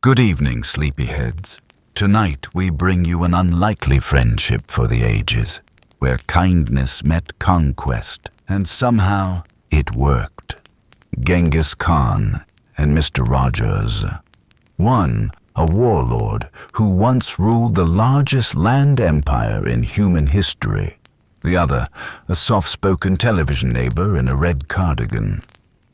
Good evening, sleepyheads. Tonight we bring you an unlikely friendship for the ages, where kindness met conquest, and somehow it worked. Genghis Khan and Mr. Rogers. One, a warlord who once ruled the largest land empire in human history. The other, a soft-spoken television neighbor in a red cardigan.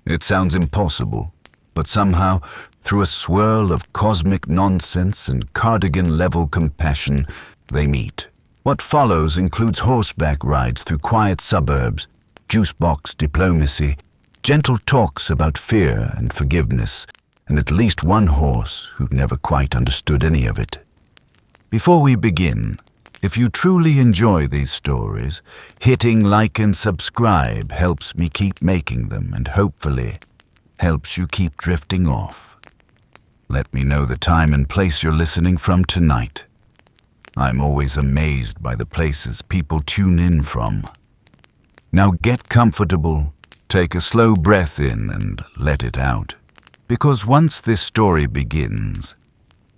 It sounds impossible, but somehow, through a swirl of cosmic nonsense and cardigan-level compassion, they meet. What follows includes horseback rides through quiet suburbs, juice-box diplomacy, gentle talks about fear and forgiveness, and at least one horse who never quite understood any of it. Before we begin, if you truly enjoy these stories, hitting like and subscribe helps me keep making them and hopefully helps you keep drifting off. Let me know the time and place you're listening from tonight. I'm always amazed by the places people tune in from. Now get comfortable, take a slow breath in and let it out. Because once this story begins,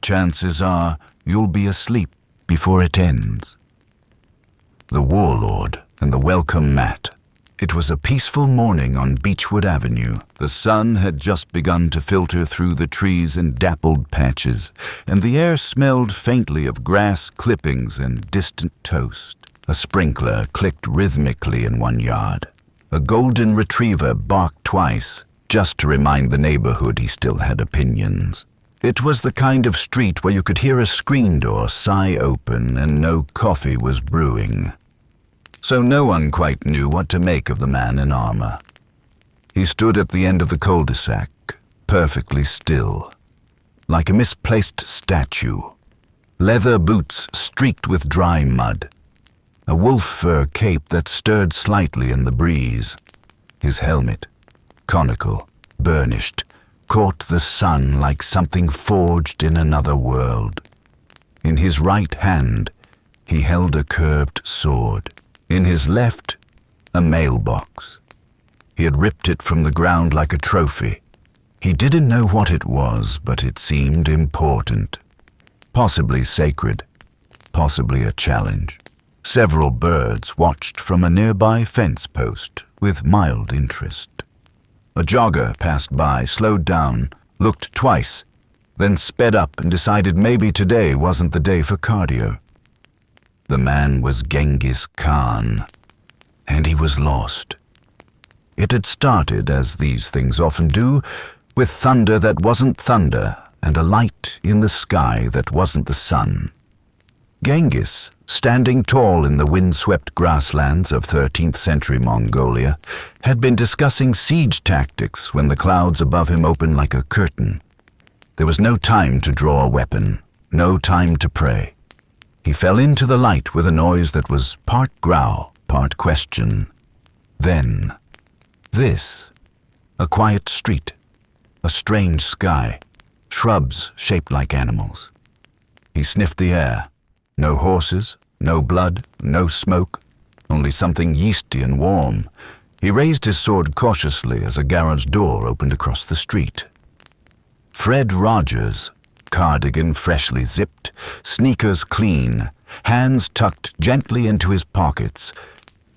chances are you'll be asleep before it ends. The Warlord and the Welcome Mat. It was a peaceful morning on Beechwood Avenue. The sun had just begun to filter through the trees and dappled patches, and the air smelled faintly of grass clippings and distant toast. A sprinkler clicked rhythmically in one yard. A golden retriever barked twice, just to remind the neighborhood he still had opinions. It was the kind of street where you could hear a screen door sigh open and no coffee was brewing. So no one quite knew what to make of the man in armor. He stood at the end of the cul-de-sac, perfectly still, like a misplaced statue. Leather boots streaked with dry mud. A wolf fur cape that stirred slightly in the breeze. His helmet, conical, burnished, caught the sun like something forged in another world. In his right hand, he held a curved sword. In his left, a mailbox. He had ripped it from the ground like a trophy. He didn't know what it was, but it seemed important. Possibly sacred, possibly a challenge. Several birds watched from a nearby fence post with mild interest. A jogger passed by, slowed down, looked twice, then sped up and decided maybe today wasn't the day for cardio. The man was Genghis Khan, and he was lost. It had started, as these things often do, with thunder that wasn't thunder and a light in the sky that wasn't the sun. Genghis, standing tall in the windswept grasslands of 13th century Mongolia, had been discussing siege tactics when the clouds above him opened like a curtain. There was no time to draw a weapon, no time to pray. He fell into the light with a noise that was part growl, part question. Then, this, a quiet street, a strange sky, shrubs shaped like animals. He sniffed the air. No horses, no blood, no smoke, only something yeasty and warm. He raised his sword cautiously as a garage door opened across the street. Fred Rogers, cardigan freshly zipped, sneakers clean, hands tucked gently into his pockets,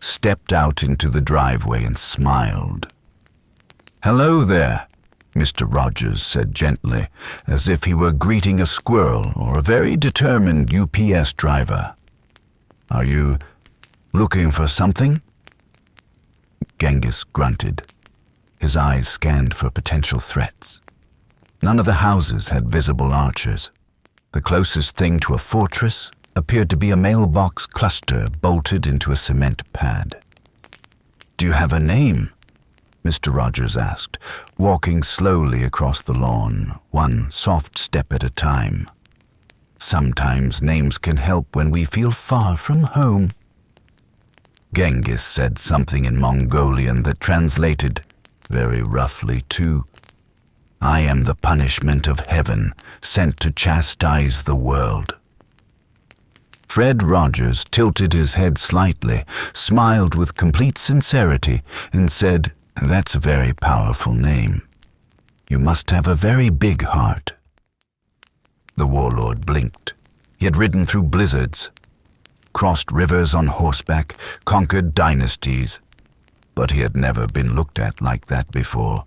stepped out into the driveway and smiled. "Hello there," Mr. Rogers said gently, as if he were greeting a squirrel or a very determined UPS driver. "Are you looking for something?" Genghis grunted. His eyes scanned for potential threats. None of the houses had visible archers. The closest thing to a fortress appeared to be a mailbox cluster bolted into a cement pad. "Do you have a name?" Mr. Rogers asked, walking slowly across the lawn, one soft step at a time. "Sometimes names can help when we feel far from home." Genghis said something in Mongolian that translated, very roughly too, "I am the punishment of heaven, sent to chastise the world." Fred Rogers tilted his head slightly, smiled with complete sincerity, and said, "That's a very powerful name. You must have a very big heart." He had ridden through blizzards, crossed rivers on horseback, conquered dynasties, but he had never been looked at like that before.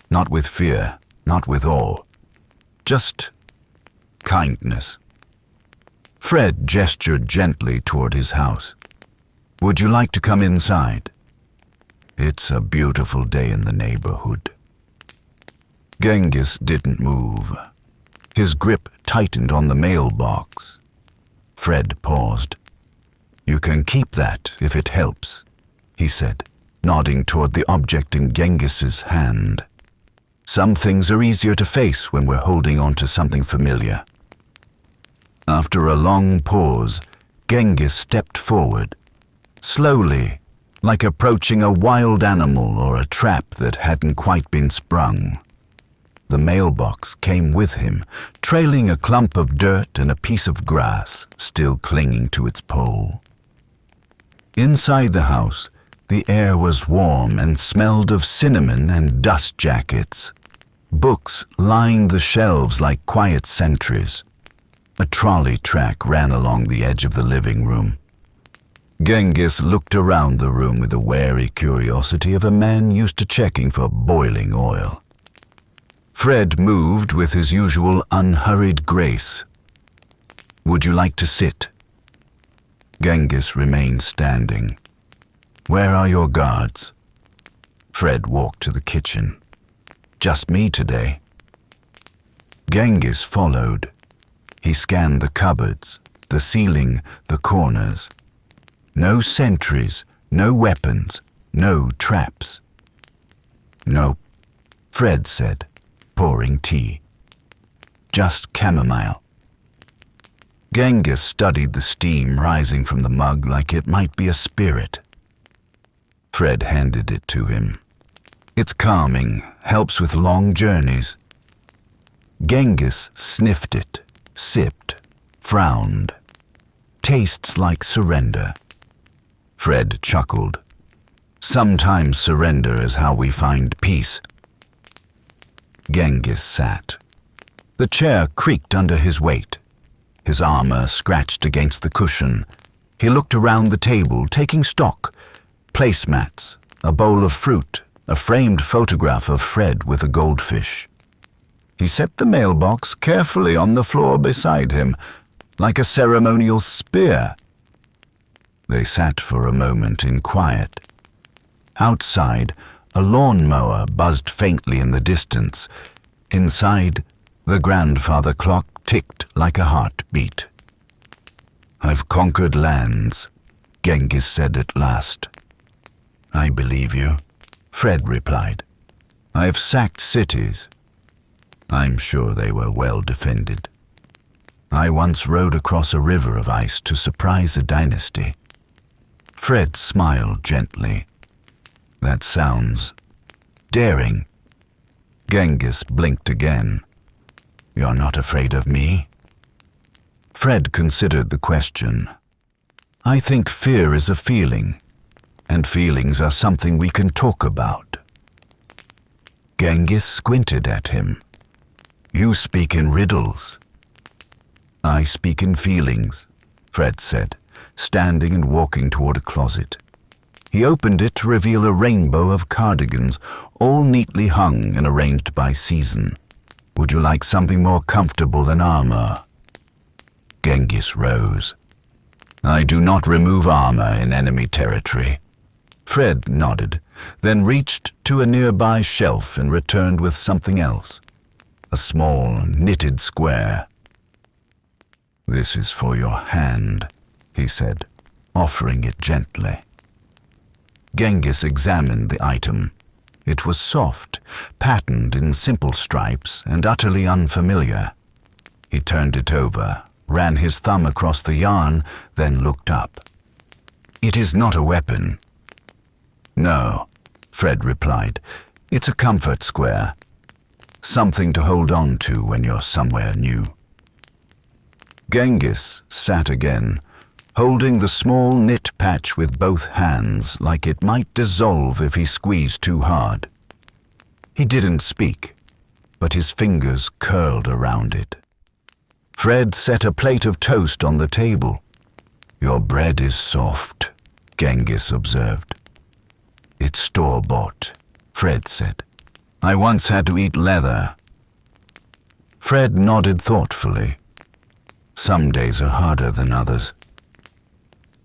Not with fear, not with awe, just kindness. Fred gestured gently toward his house. "Would you like to come inside? It's a beautiful day in the neighborhood." Genghis didn't move. His grip tightened on the mailbox. Fred paused. "You can keep that if it helps," he said, nodding toward the object in Genghis's hand. "Some things are easier to face when we're holding on to something familiar." After a long pause, Genghis stepped forward, slowly, like approaching a wild animal or a trap that hadn't quite been sprung. The mailbox came with him, trailing a clump of dirt and a piece of grass still clinging to its pole. Inside the house, the air was warm and smelled of cinnamon and dust jackets. Books lined the shelves like quiet sentries. A trolley track ran along the edge of the living room. Genghis looked around the room with the wary curiosity of a man used to checking for boiling oil. Fred moved with his usual unhurried grace. "Would you like to sit?" Genghis remained standing. "Where are your guards?" Fred walked to the kitchen. "Just me today." Genghis followed. He scanned the cupboards, the ceiling, the corners. No sentries, no weapons, no traps. "Nope," Fred said, pouring tea. "Just chamomile." Genghis studied the steam rising from the mug like it might be a spirit. Fred handed it to him. "It's calming, helps with long journeys." Genghis sniffed it, sipped, frowned. "Tastes like surrender." Fred chuckled. "Sometimes surrender is how we find peace." Genghis sat. The chair creaked under his weight. His armor scratched against the cushion. He looked around the table, taking stock. Placemats, a bowl of fruit, a framed photograph of Fred with a goldfish. He set the mailbox carefully on the floor beside him, like a ceremonial spear. They sat for a moment in quiet. Outside, a lawnmower buzzed faintly in the distance. Inside, the grandfather clock ticked like a heartbeat. "I've conquered lands," Genghis said at last. "I believe you," Fred replied. "I've sacked cities. I'm sure they were well defended. I once rode across a river of ice to surprise a dynasty." Fred smiled gently. "That sounds daring." Genghis blinked again. "You're not afraid of me?" Fred considered the question. "I think fear is a feeling, and feelings are something we can talk about." Genghis squinted at him. "You speak in riddles." "I speak in feelings," Fred said, standing and walking toward a closet. He opened it to reveal a rainbow of cardigans, all neatly hung and arranged by season. "Would you like something more comfortable than armor?" Genghis rose. "I do not remove armor in enemy territory." Fred nodded, then reached to a nearby shelf and returned with something else. A small, knitted square. "This is for your hand," he said, offering it gently. Genghis examined the item. It was soft, patterned in simple stripes, and utterly unfamiliar. He turned it over, ran his thumb across the yarn, then looked up. "It is not a weapon." "No," Fred replied. "It's a comfort square. Something to hold on to when you're somewhere new." Genghis sat again, holding the small knit patch with both hands like it might dissolve if he squeezed too hard. He didn't speak, but his fingers curled around it. Fred set a plate of toast on the table. "Your bread is soft," Genghis observed. "It's store-bought," Fred said. "I once had to eat leather." Fred nodded thoughtfully. "Some days are harder than others."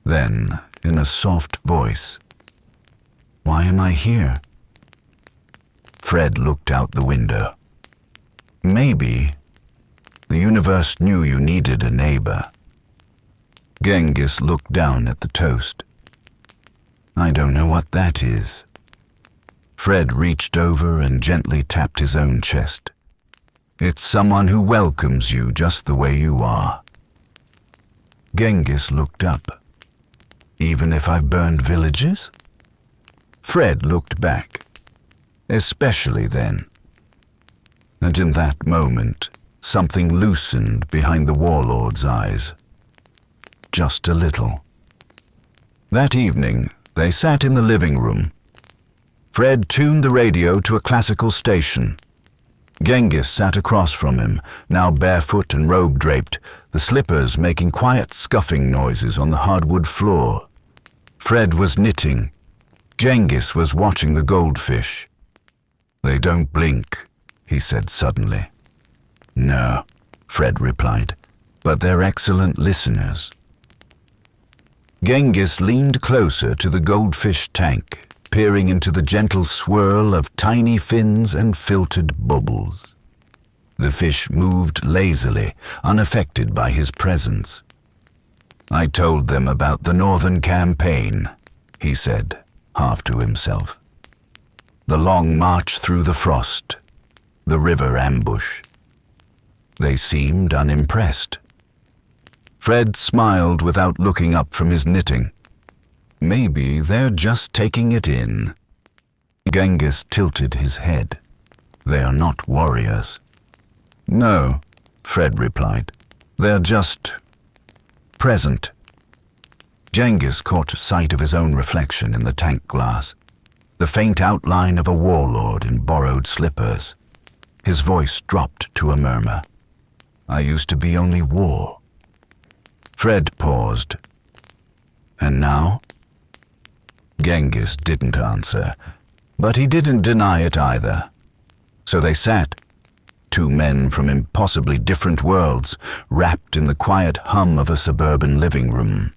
Then, in a soft voice, "Why am I here?" Fred looked out the window. "Maybe the universe knew you needed a neighbor." Genghis looked down at the toast. "I don't know what that is." Fred reached over and gently tapped his own chest. "It's someone who welcomes you just the way you are." Genghis looked up. "Even if I've burned villages?" Fred looked back. "Especially then." And in that moment, something loosened behind the warlord's eyes. Just a little. That evening, they sat in the living room. Fred tuned the radio to a classical station. Genghis sat across from him, now barefoot and robe-draped, the slippers making quiet scuffing noises on the hardwood floor. Fred was knitting. Genghis was watching the goldfish. "They don't blink," he said suddenly. "No," Fred replied, "but they're excellent listeners." Genghis leaned closer to the goldfish tank, peering into the gentle swirl of tiny fins and filtered bubbles. The fish moved lazily, unaffected by his presence. "I told them about the Northern Campaign," he said, half to himself. "The long march through the frost, the river ambush." They seemed unimpressed. Fred smiled without looking up from his knitting. "Maybe they're just taking it in." Genghis tilted his head. "They are not warriors." "No," Fred replied. "They're just present." Genghis caught sight of his own reflection in the tank glass, the faint outline of a warlord in borrowed slippers. His voice dropped to a murmur. "I used to be only war." Fred paused. "And now?" Genghis didn't answer, but he didn't deny it either. So they sat, two men from impossibly different worlds, wrapped in the quiet hum of a suburban living room.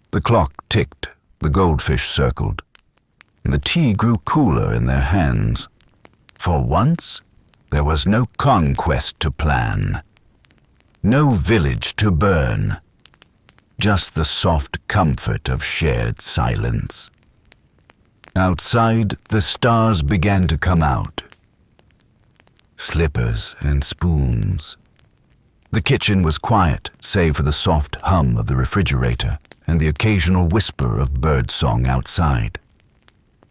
The clock ticked, the goldfish circled, and the tea grew cooler in their hands. For once, there was no conquest to plan, no village to burn, just the soft comfort of shared silence. Outside, the stars began to come out. Slippers and spoons. The kitchen was quiet, save for the soft hum of the refrigerator and the occasional whisper of birdsong outside.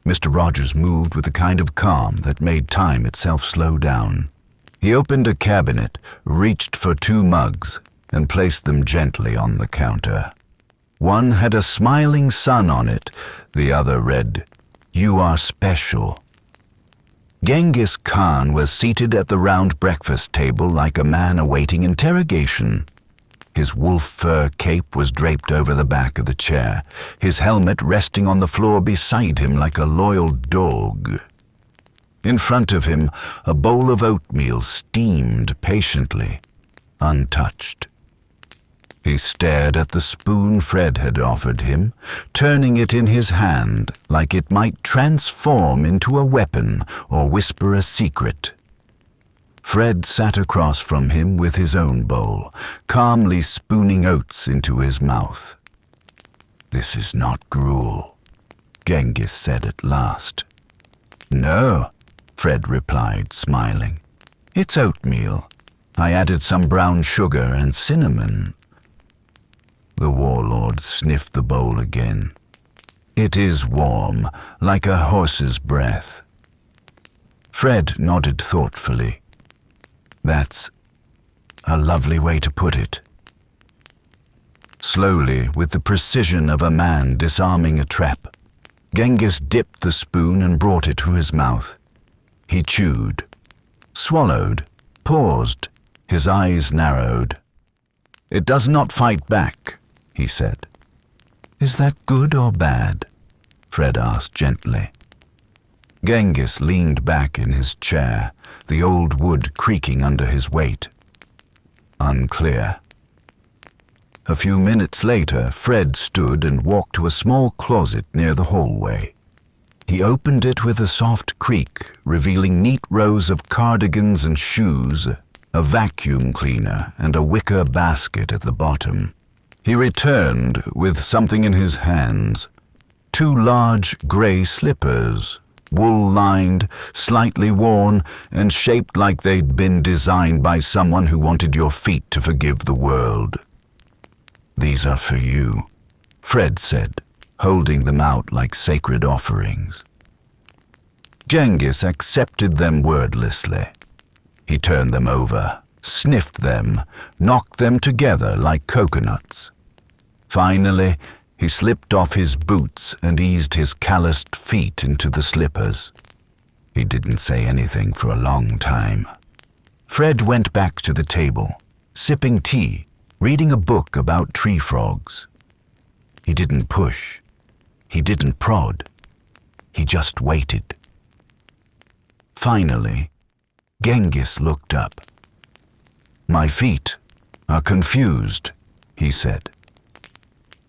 Mr. Rogers moved with a kind of calm that made time itself slow down. He opened a cabinet, reached for 2 mugs, and placed them gently on the counter. One had a smiling sun on it, the other read, "You are special." Genghis Khan was seated at the round breakfast table like a man awaiting interrogation. His wolf fur cape was draped over the back of the chair, his helmet resting on the floor beside him like a loyal dog. In front of him, a bowl of oatmeal steamed patiently, untouched. He stared at the spoon Fred had offered him, turning it in his hand like it might transform into a weapon or whisper a secret. Fred sat across from him with his own bowl, calmly spooning oats into his mouth. "This is not gruel," Genghis said at last. "No," Fred replied, smiling. "It's oatmeal. I added some brown sugar and cinnamon." The warlord sniffed the bowl again. "It is warm, like a horse's breath." Fred nodded thoughtfully. "That's a lovely way to put it." Slowly, with the precision of a man disarming a trap, Genghis dipped the spoon and brought it to his mouth. He chewed, swallowed, paused, his eyes narrowed. It does not fight back, he said. Is that good or bad? Fred asked gently. Genghis leaned back in his chair, the old wood creaking under his weight. Unclear. A few minutes later, Fred stood and walked to a small closet near the hallway. He opened it with a soft creak, revealing neat rows of cardigans and shoes, a vacuum cleaner, and a wicker basket at the bottom. He returned with something in his hands. 2 large gray slippers, wool-lined, slightly worn, and shaped like they'd been designed by someone who wanted your feet to forgive the world. These are for you, Fred said, holding them out like sacred offerings. Genghis accepted them wordlessly. He turned them over, sniffed them, knocked them together like coconuts. Finally, he slipped off his boots and eased his calloused feet into the slippers. He didn't say anything for a long time. Fred went back to the table, sipping tea, reading a book about tree frogs. He didn't push. He didn't prod. He just waited. Finally, Genghis looked up. My feet are confused, he said.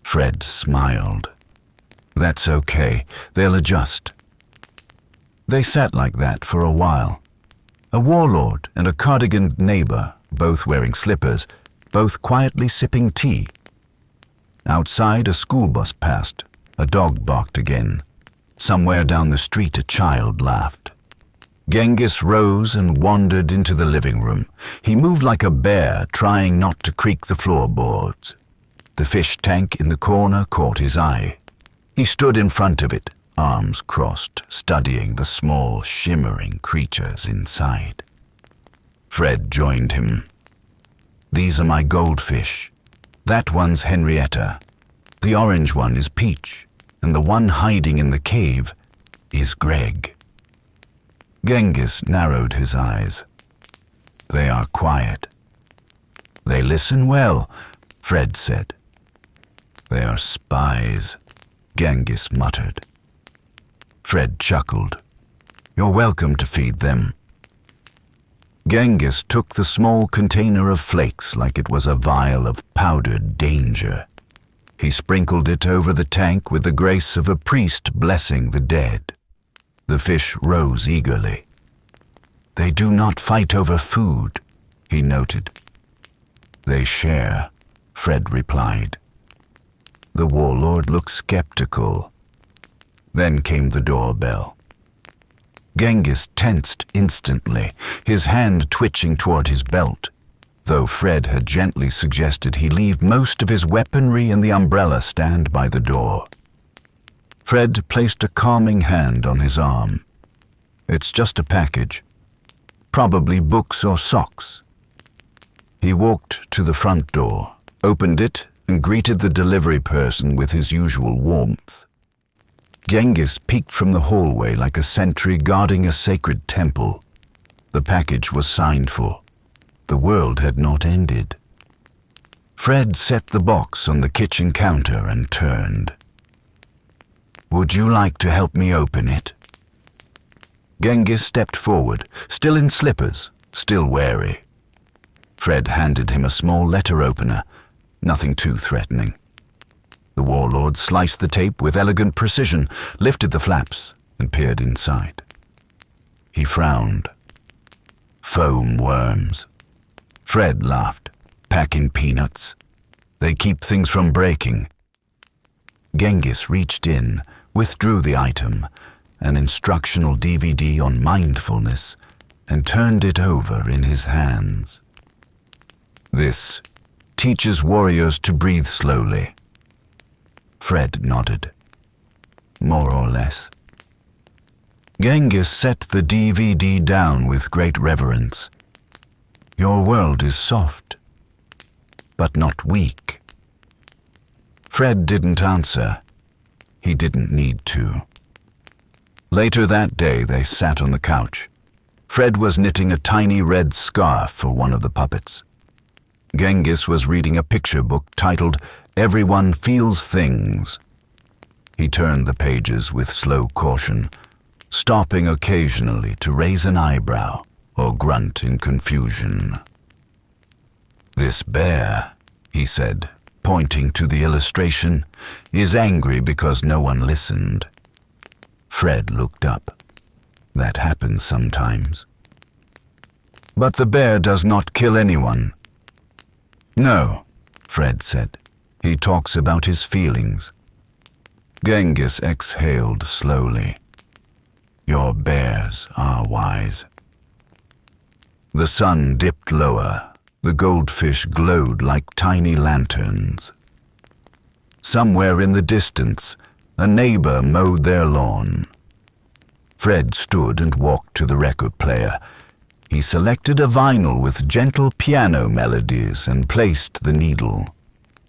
Fred smiled. That's okay. They'll adjust. They sat like that for a while. A warlord and a cardigan neighbor, both wearing slippers, both quietly sipping tea. Outside, a school bus passed. A dog barked again. Somewhere down the street, a child laughed. Genghis rose and wandered into the living room. He moved like a bear, trying not to creak the floorboards. The fish tank in the corner caught his eye. He stood in front of it, arms crossed, studying the small, shimmering creatures inside. Fred joined him. These are my goldfish. That one's Henrietta. The orange one is Peach, and the one hiding in the cave is Greg. Genghis narrowed his eyes. They are quiet. They listen well, Fred said. They are spies, Genghis muttered. Fred chuckled. You're welcome to feed them. Genghis took the small container of flakes like it was a vial of powdered danger. He sprinkled it over the tank with the grace of a priest blessing the dead. The fish rose eagerly. They do not fight over food, he noted. They share, Fred replied. The warlord looked skeptical. Then came the doorbell. Genghis tensed instantly, his hand twitching toward his belt, though Fred had gently suggested he leave most of his weaponry in the umbrella stand by the door. Fred placed a calming hand on his arm. It's just a package. Probably books or socks. He walked to the front door, opened it, and greeted the delivery person with his usual warmth. Genghis peeked from the hallway like a sentry guarding a sacred temple. The package was signed for. The world had not ended. Fred set the box on the kitchen counter and turned. Would you like to help me open it? Genghis stepped forward, still in slippers, still wary. Fred handed him a small letter opener, nothing too threatening. The warlord sliced the tape with elegant precision, lifted the flaps, and peered inside. He frowned. Foam worms. Fred laughed. Packing peanuts. They keep things from breaking. Genghis reached in, withdrew the item, an instructional DVD on mindfulness, and turned it over in his hands. This teaches warriors to breathe slowly. Fred nodded. More or less. Genghis set the DVD down with great reverence. Your world is soft, but not weak. Fred didn't answer. He didn't need to. Later that day, they sat on the couch. Fred was knitting a tiny red scarf for one of the puppets. Genghis was reading a picture book titled "Everyone Feels Things." He turned the pages with slow caution, stopping occasionally to raise an eyebrow or grunt in confusion. "This bear," he said, pointing to the illustration, "is angry because no one listened." Fred looked up. That happens sometimes. "But the bear does not kill anyone." "No," Fred said. "He talks about his feelings." Genghis exhaled slowly. "Your bears are wise." The sun dipped lower. The goldfish glowed like tiny lanterns. Somewhere in the distance, a neighbor mowed their lawn. Fred stood and walked to the record player. He selected a vinyl with gentle piano melodies and placed the needle.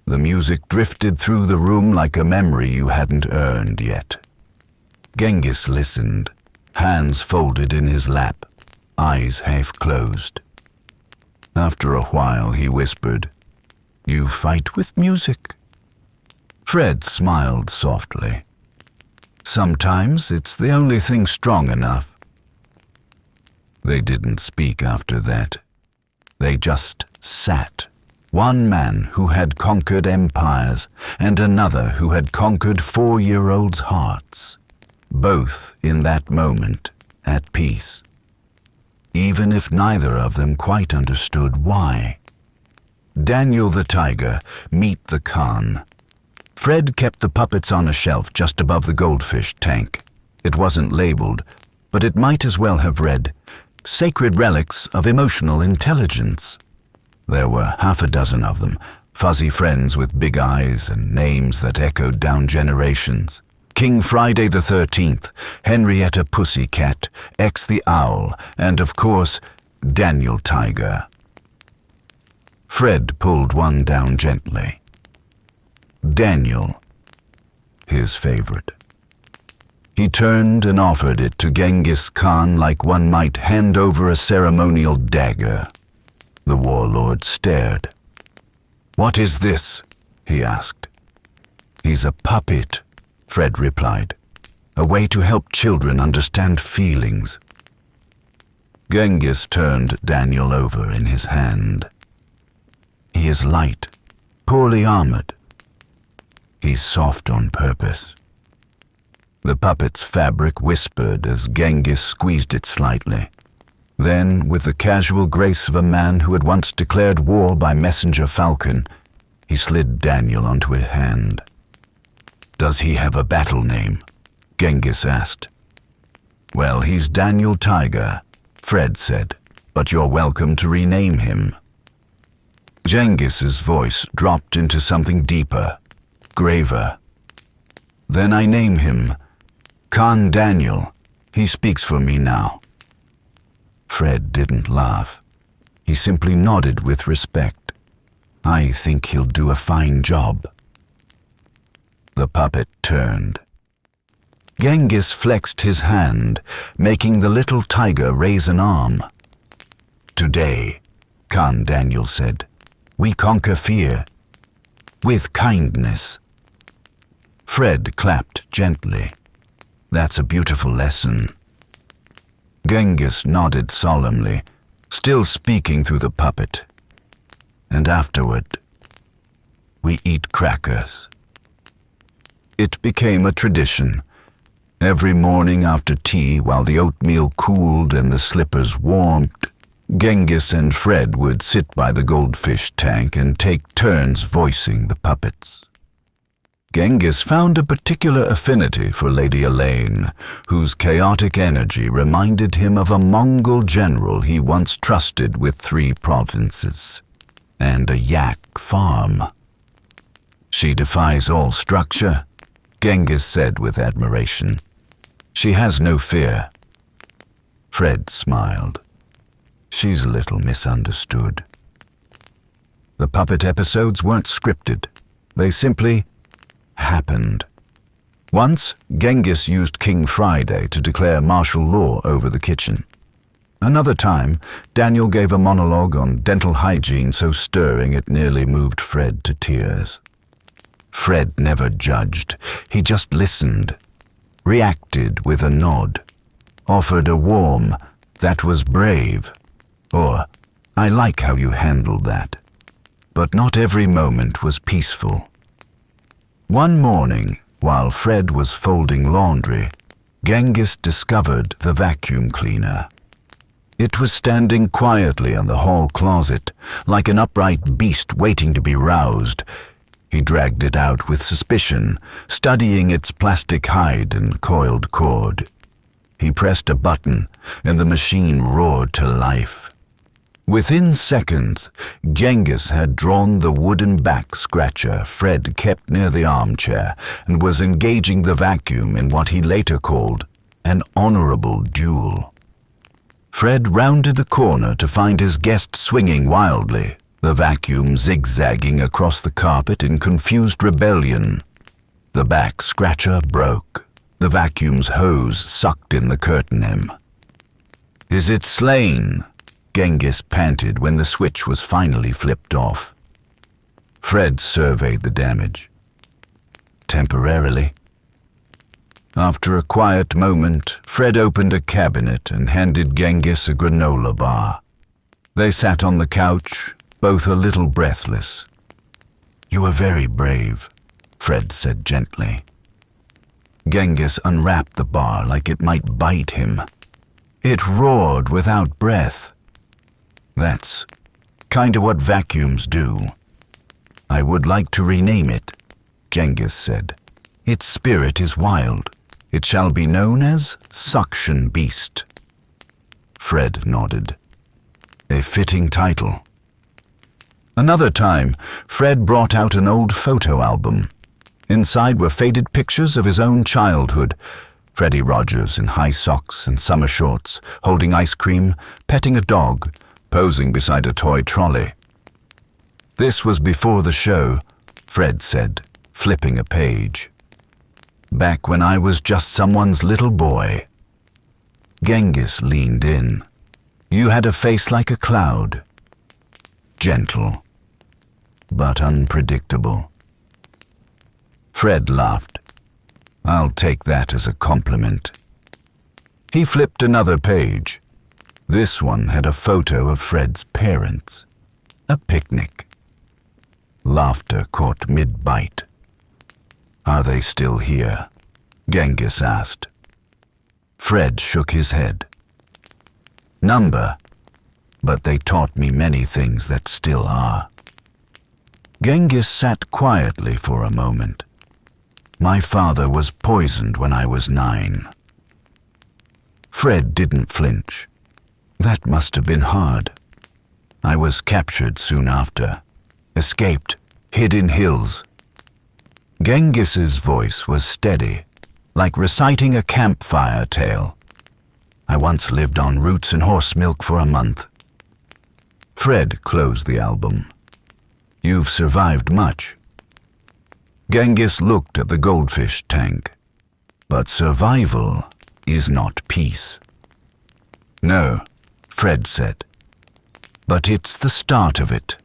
The music drifted through the room like a memory you hadn't earned yet. Genghis listened, hands folded in his lap, eyes half closed. After a while he whispered, "You fight with music." Fred smiled softly. "Sometimes it's the only thing strong enough." They didn't speak after that. They just sat. One man who had conquered empires and another who had conquered 4-year-olds' hearts. Both in that moment at peace. Even if neither of them quite understood why. Daniel the tiger, meet the Khan. Fred kept the puppets on a shelf just above the goldfish tank. It wasn't labeled, but it might as well have read, "Sacred Relics of Emotional Intelligence." There were half a dozen of them, fuzzy friends with big eyes and names that echoed down generations. King Friday the 13th, Henrietta Pussycat, X the Owl, and of course, Daniel Tiger. Fred pulled one down gently. Daniel, his favorite. He turned and offered it to Genghis Khan like one might hand over a ceremonial dagger. The warlord stared. "What is this?" he asked. "He's a puppet," Fred replied. "A way to help children understand feelings." Genghis turned Daniel over in his hand. "He is light, poorly armored. He's soft on purpose." The puppet's fabric whispered as Genghis squeezed it slightly. Then, with the casual grace of a man who had once declared war by messenger falcon, he slid Daniel onto his hand. "Does he have a battle name?" Genghis asked. "Well, he's Daniel Tiger," Fred said, "but you're welcome to rename him." Genghis's voice dropped into something deeper, graver. "Then I name him Khan Daniel. He speaks for me now." Fred didn't laugh. He simply nodded with respect. "I think he'll do a fine job." The puppet turned. Genghis flexed his hand, making the little tiger raise an arm. "Today," Khan Daniel said, "we conquer fear with kindness." Fred clapped gently. "That's a beautiful lesson." Genghis nodded solemnly, still speaking through the puppet. "And afterward, we eat crackers." It became a tradition. Every morning after tea, while the oatmeal cooled and the slippers warmed, Genghis and Fred would sit by the goldfish tank and take turns voicing the puppets. Genghis found a particular affinity for Lady Elaine, whose chaotic energy reminded him of a Mongol general he once trusted with 3 provinces and a yak farm. "She defies all structure," Genghis said with admiration. "She has no fear." Fred smiled. "She's a little misunderstood." The puppet episodes weren't scripted. They simply happened. Once, Genghis used King Friday to declare martial law over the kitchen. Another time, Daniel gave a monologue on dental hygiene so stirring it nearly moved Fred to tears. Fred never judged. He just listened, reacted with a nod, offered a warm, "That was brave," or "I like how you handled that." But not every moment was peaceful. One morning, while Fred was folding laundry, Genghis discovered the vacuum cleaner. It was standing quietly in the hall closet, like an upright beast waiting to be roused. He dragged it out with suspicion, studying its plastic hide and coiled cord. He pressed a button, and the machine roared to life. Within seconds, Genghis had drawn the wooden back scratcher Fred kept near the armchair and was engaging the vacuum in what he later called an honorable duel. Fred rounded the corner to find his guest swinging wildly, the vacuum zigzagging across the carpet in confused rebellion. The back scratcher broke. The vacuum's hose sucked in the curtain hem. "Is it slain?" Genghis panted when the switch was finally flipped off. Fred surveyed the damage. "Temporarily." After a quiet moment, Fred opened a cabinet and handed Genghis a granola bar. They sat on the couch, both a little breathless. "You were very brave," Fred said gently. Genghis unwrapped the bar like it might bite him. It roared without breath. "That's kinda what vacuums do." "I would like to rename it," Genghis said. "Its spirit is wild. It shall be known as Suction Beast." Fred nodded. "A fitting title." Another time, Fred brought out an old photo album. Inside were faded pictures of his own childhood. Freddie Rogers in high socks and summer shorts, holding ice cream, petting a dog, posing beside a toy trolley. "This was before the show," Fred said, flipping a page. "Back when I was just someone's little boy." Genghis leaned in. "You had a face like a cloud. Gentle, but unpredictable." Fred laughed. "I'll take that as a compliment." He flipped another page. This one had a photo of Fred's parents. A picnic. Laughter caught mid-bite. "Are they still here?" Genghis asked. Fred shook his head. "Number, but they taught me many things that still are." Genghis sat quietly for a moment. "My father was poisoned when I was 9. Fred didn't flinch. "That must have been hard. I was captured soon after. Escaped, hid in hills." Genghis's voice was steady, like reciting a campfire tale. "I once lived on roots and horse milk for a month." Fred closed the album. "You've survived much." Genghis looked at the goldfish tank. "But survival is not peace." "No," Fred said, "but it's the start of it."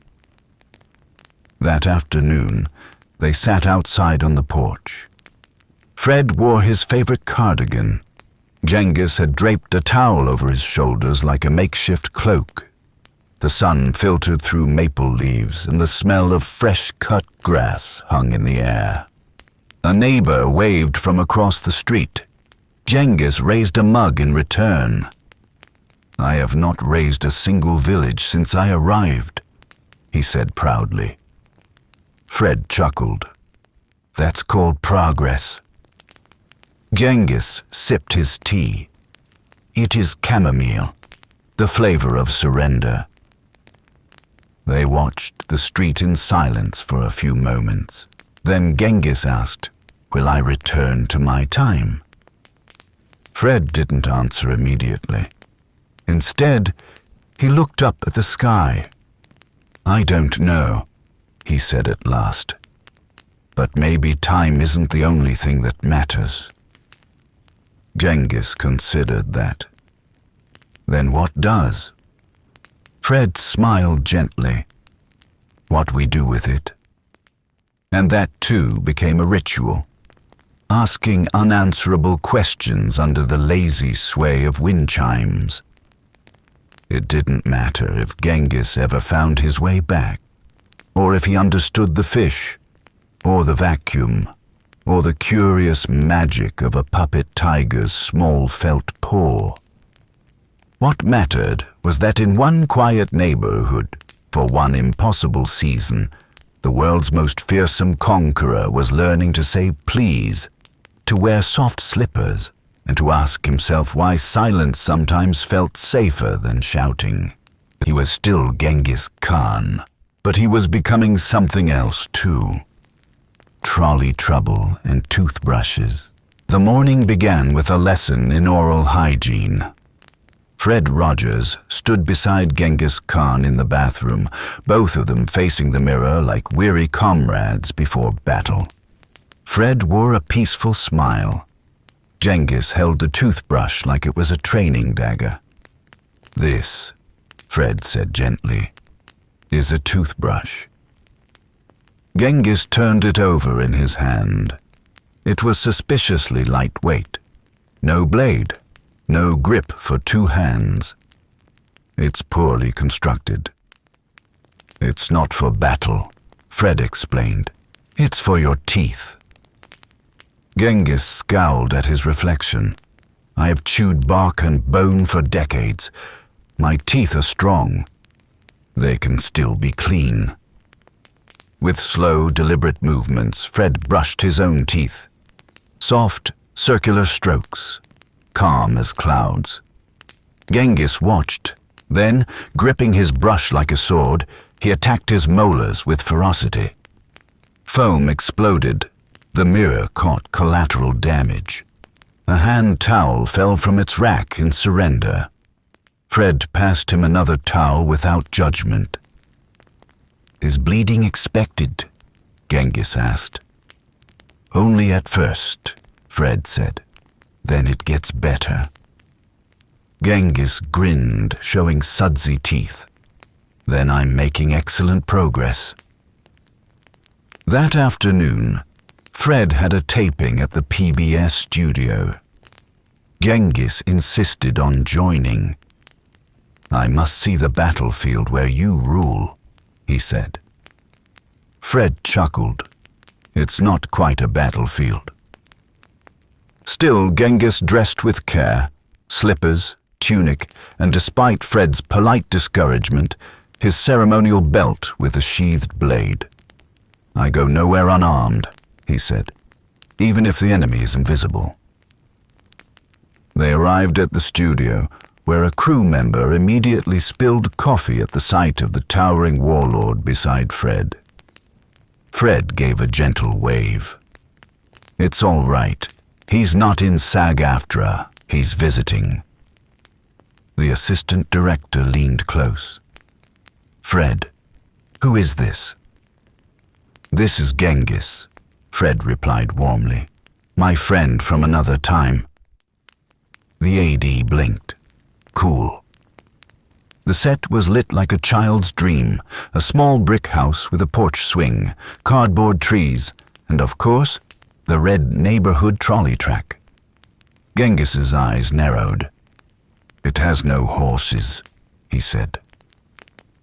That afternoon, they sat outside on the porch. Fred wore his favorite cardigan. Genghis had draped a towel over his shoulders like a makeshift cloak. The sun filtered through maple leaves, and the smell of fresh-cut grass hung in the air. A neighbor waved from across the street. Genghis raised a mug in return. "I have not raised a single village since I arrived," he said proudly. Fred chuckled. "That's called progress." Genghis sipped his tea. "It is chamomile, the flavor of surrender." They watched the street in silence for a few moments. Then Genghis asked, "Will I return to my time?" Fred didn't answer immediately. Instead, he looked up at the sky. "I don't know," he said at last. "But maybe time isn't the only thing that matters." Genghis considered that. Then what does? Fred smiled gently. What we do with it. And that too became a ritual, asking unanswerable questions under the lazy sway of wind chimes. It didn't matter if Genghis ever found his way back, or if he understood the fish, or the vacuum, or the curious magic of a puppet tiger's small felt paw. What mattered was that in one quiet neighborhood, for one impossible season, the world's most fearsome conqueror was learning to say please, to wear soft slippers, and to ask himself why silence sometimes felt safer than shouting. He was still Genghis Khan, but he was becoming something else too. Trolley trouble and toothbrushes. The morning began with a lesson in oral hygiene. Fred Rogers stood beside Genghis Khan in the bathroom, both of them facing the mirror like weary comrades before battle. Fred wore a peaceful smile. Genghis held the toothbrush like it was a training dagger. "This," Fred said gently, "is a toothbrush." Genghis turned it over in his hand. It was suspiciously lightweight. No blade, no grip for two hands. It's poorly constructed. "It's not for battle," Fred explained. "It's for your teeth." Genghis scowled at his reflection. "I have chewed bark and bone for decades. My teeth are strong. They can still be clean." With slow, deliberate movements, Fred brushed his own teeth. Soft, circular strokes, calm as clouds. Genghis watched. Then, gripping his brush like a sword, he attacked his molars with ferocity. Foam exploded. The mirror caught collateral damage. A hand towel fell from its rack in surrender. Fred passed him another towel without judgment. "Is bleeding expected?" Genghis asked. "Only at first," Fred said. "Then it gets better." Genghis grinned, showing sudsy teeth. "Then I'm making excellent progress." That afternoon, Fred had a taping at the PBS studio. Genghis insisted on joining. "I must see the battlefield where you rule," he said. Fred chuckled. "It's not quite a battlefield." Still, Genghis dressed with care, slippers, tunic, and despite Fred's polite discouragement, his ceremonial belt with a sheathed blade. "I go nowhere unarmed," he said, "even if the enemy is invisible." They arrived at the studio, where a crew member immediately spilled coffee at the sight of the towering warlord beside Fred. Fred gave a gentle wave. "It's all right. He's not in SAG-AFTRA. He's visiting." The assistant director leaned close. "Fred, who is this?" "This is Genghis," Fred replied warmly. "My friend from another time." The AD blinked. "Cool." The set was lit like a child's dream, a small brick house with a porch swing, cardboard trees, and of course, the red neighborhood trolley track. Genghis's eyes narrowed. "It has no horses," he said.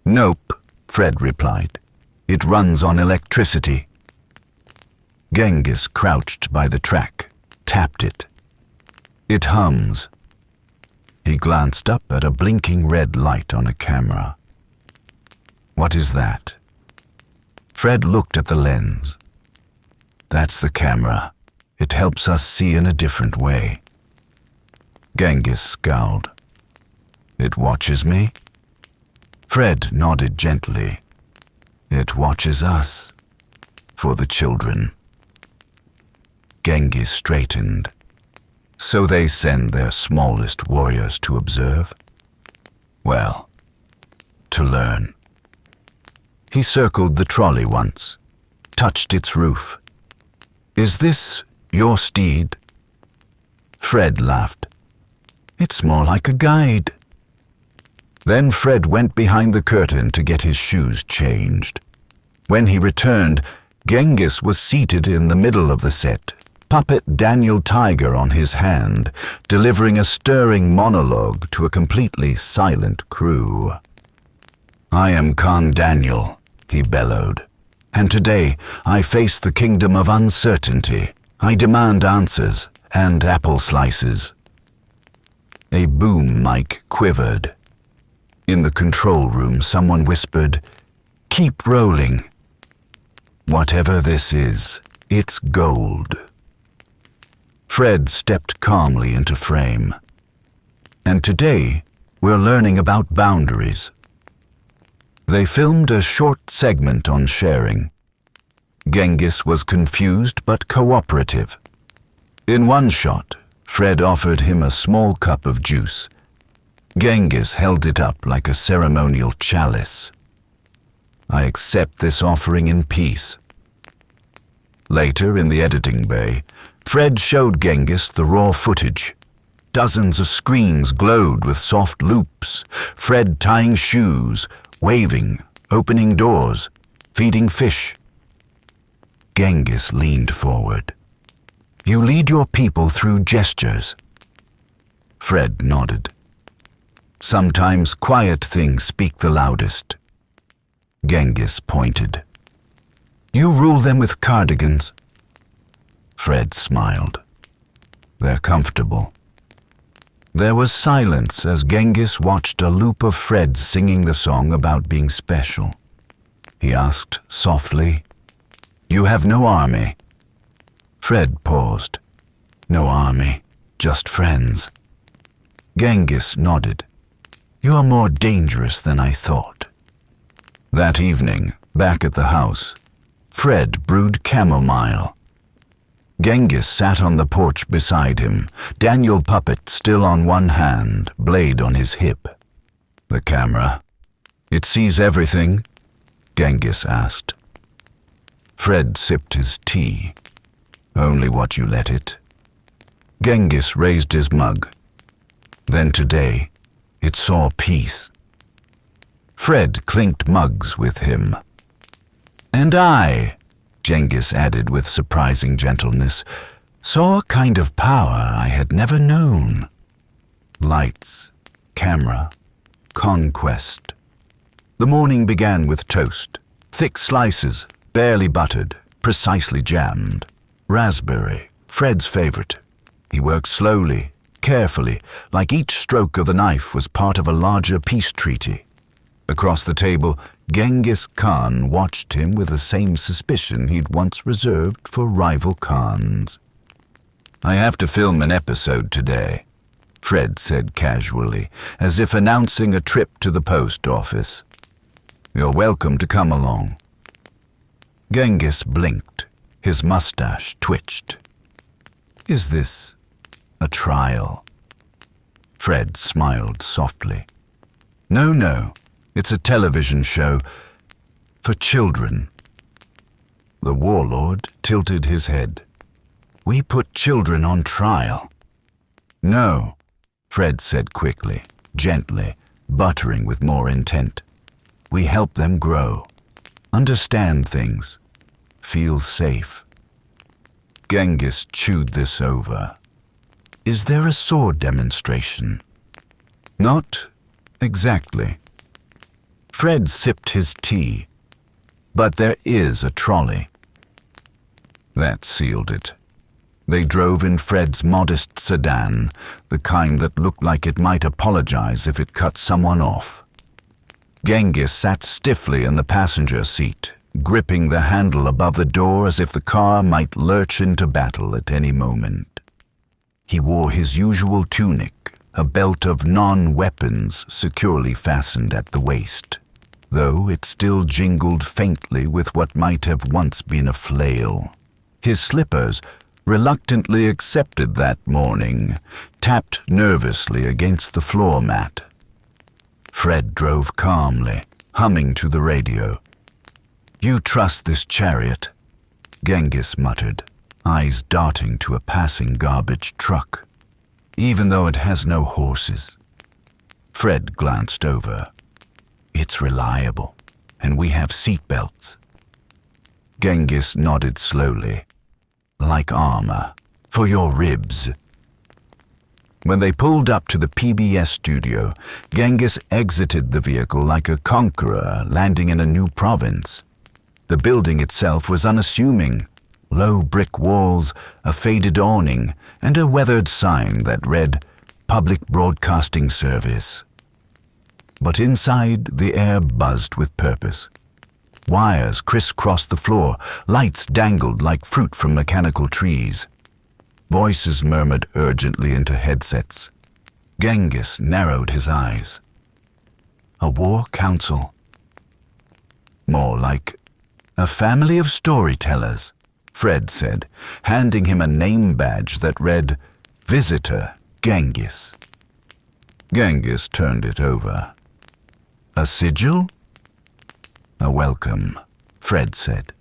"Nope," Fred replied. "It runs on electricity." Genghis crouched by the track, tapped it. "It hums." He glanced up at a blinking red light on a camera. "What is that?" Fred looked at the lens. "That's the camera. It helps us see in a different way." Genghis scowled. "It watches me?" Fred nodded gently. "It watches us. For the children." Genghis straightened. "So they send their smallest warriors to observe?" "Well, to learn." He circled the trolley once, touched its roof. "Is this your steed?" Fred laughed. "It's more like a guide." Then Fred went behind the curtain to get his shoes changed. When he returned, Genghis was seated in the middle of the set, puppet Daniel Tiger on his hand, delivering a stirring monologue to a completely silent crew. "I am Khan Daniel," he bellowed, "and today I face the kingdom of uncertainty. I demand answers and apple slices." A boom mic quivered. In the control room, someone whispered, "Keep rolling. Whatever this is, it's gold." Fred stepped calmly into frame. And today, we're learning about boundaries. They filmed a short segment on sharing. Genghis was confused but cooperative. In one shot, Fred offered him a small cup of juice. Genghis held it up like a ceremonial chalice. "I accept this offering in peace." Later, in the editing bay, Fred showed Genghis the raw footage. Dozens of screens glowed with soft loops, Fred tying shoes, waving, opening doors, feeding fish. Genghis leaned forward. "You lead your people through gestures." Fred nodded. "Sometimes quiet things speak the loudest." Genghis pointed. "You rule them with cardigans." Fred smiled. "They're comfortable." There was silence as Genghis watched a loop of Fred singing the song about being special. He asked softly, "You have no army?" Fred paused. "No army, just friends." Genghis nodded. "You're more dangerous than I thought." That evening, back at the house, Fred brewed chamomile. Genghis sat on the porch beside him, Daniel puppet still on one hand, blade on his hip. "The camera. It sees everything?" Genghis asked. Fred sipped his tea. "Only what you let it." Genghis raised his mug. Then today, it saw peace. Fred clinked mugs with him. "And I," Genghis added with surprising gentleness, "saw a kind of power I had never known. Lights, camera, conquest." The morning began with toast. Thick slices, barely buttered, precisely jammed. Raspberry, Fred's favorite. He worked slowly, carefully, like each stroke of the knife was part of a larger peace treaty. Across the table, Genghis Khan watched him with the same suspicion he'd once reserved for rival Khans. "I have to film an episode today," Fred said casually, as if announcing a trip to the post office. "You're welcome to come along." Genghis blinked. His mustache twitched. "Is this a trial?" Fred smiled softly. No, it's a television show for children." The warlord tilted his head. "We put children on trial." "No," Fred said quickly, gently, buttering with more intent. "We help them grow, understand things, feel safe." Genghis chewed this over. "Is there a sword demonstration?" "Not exactly." Fred sipped his tea. "But there is a trolley." That sealed it. They drove in Fred's modest sedan, the kind that looked like it might apologize if it cut someone off. Genghis sat stiffly in the passenger seat, gripping the handle above the door as if the car might lurch into battle at any moment. He wore his usual tunic, a belt of non-weapons securely fastened at the waist, though it still jingled faintly with what might have once been a flail. His slippers, reluctantly accepted that morning, tapped nervously against the floor mat. Fred drove calmly, humming to the radio. "You trust this chariot?" Genghis muttered, eyes darting to a passing garbage truck. "Even though it has no horses." Fred glanced over. It's reliable, and we have seatbelts. Genghis nodded slowly. Like armor, for your ribs. When they pulled up to the PBS studio, Genghis exited the vehicle like a conqueror landing in a new province. The building itself was unassuming. Low brick walls, a faded awning, and a weathered sign that read, Public Broadcasting Service. But inside, the air buzzed with purpose. Wires crisscrossed the floor, lights dangled like fruit from mechanical trees. Voices murmured urgently into headsets. Genghis narrowed his eyes. A war council. More like a family of storytellers, Fred said, handing him a name badge that read, Visitor Genghis. Genghis turned it over. A sigil? A welcome, Fred said.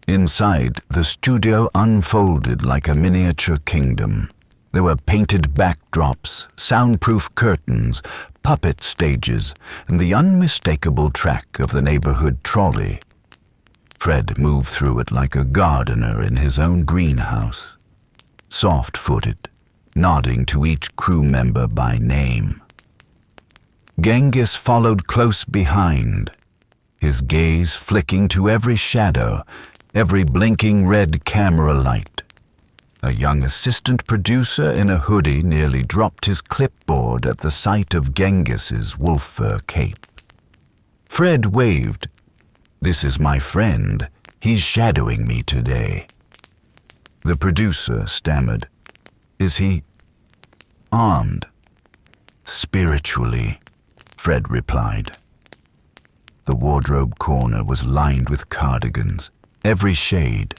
Inside, the studio unfolded like a miniature kingdom. There were painted backdrops, soundproof curtains, puppet stages, and the unmistakable track of the neighborhood trolley. Fred moved through it like a gardener in his own greenhouse, soft-footed, nodding to each crew member by name. Genghis followed close behind, his gaze flicking to every shadow, every blinking red camera light. A young assistant producer in a hoodie nearly dropped his clipboard at the sight of Genghis's wolf fur cape. Fred waved. This is my friend. He's shadowing me today. The producer stammered. Is he armed? Spiritually, Fred replied. The wardrobe corner was lined with cardigans, every shade.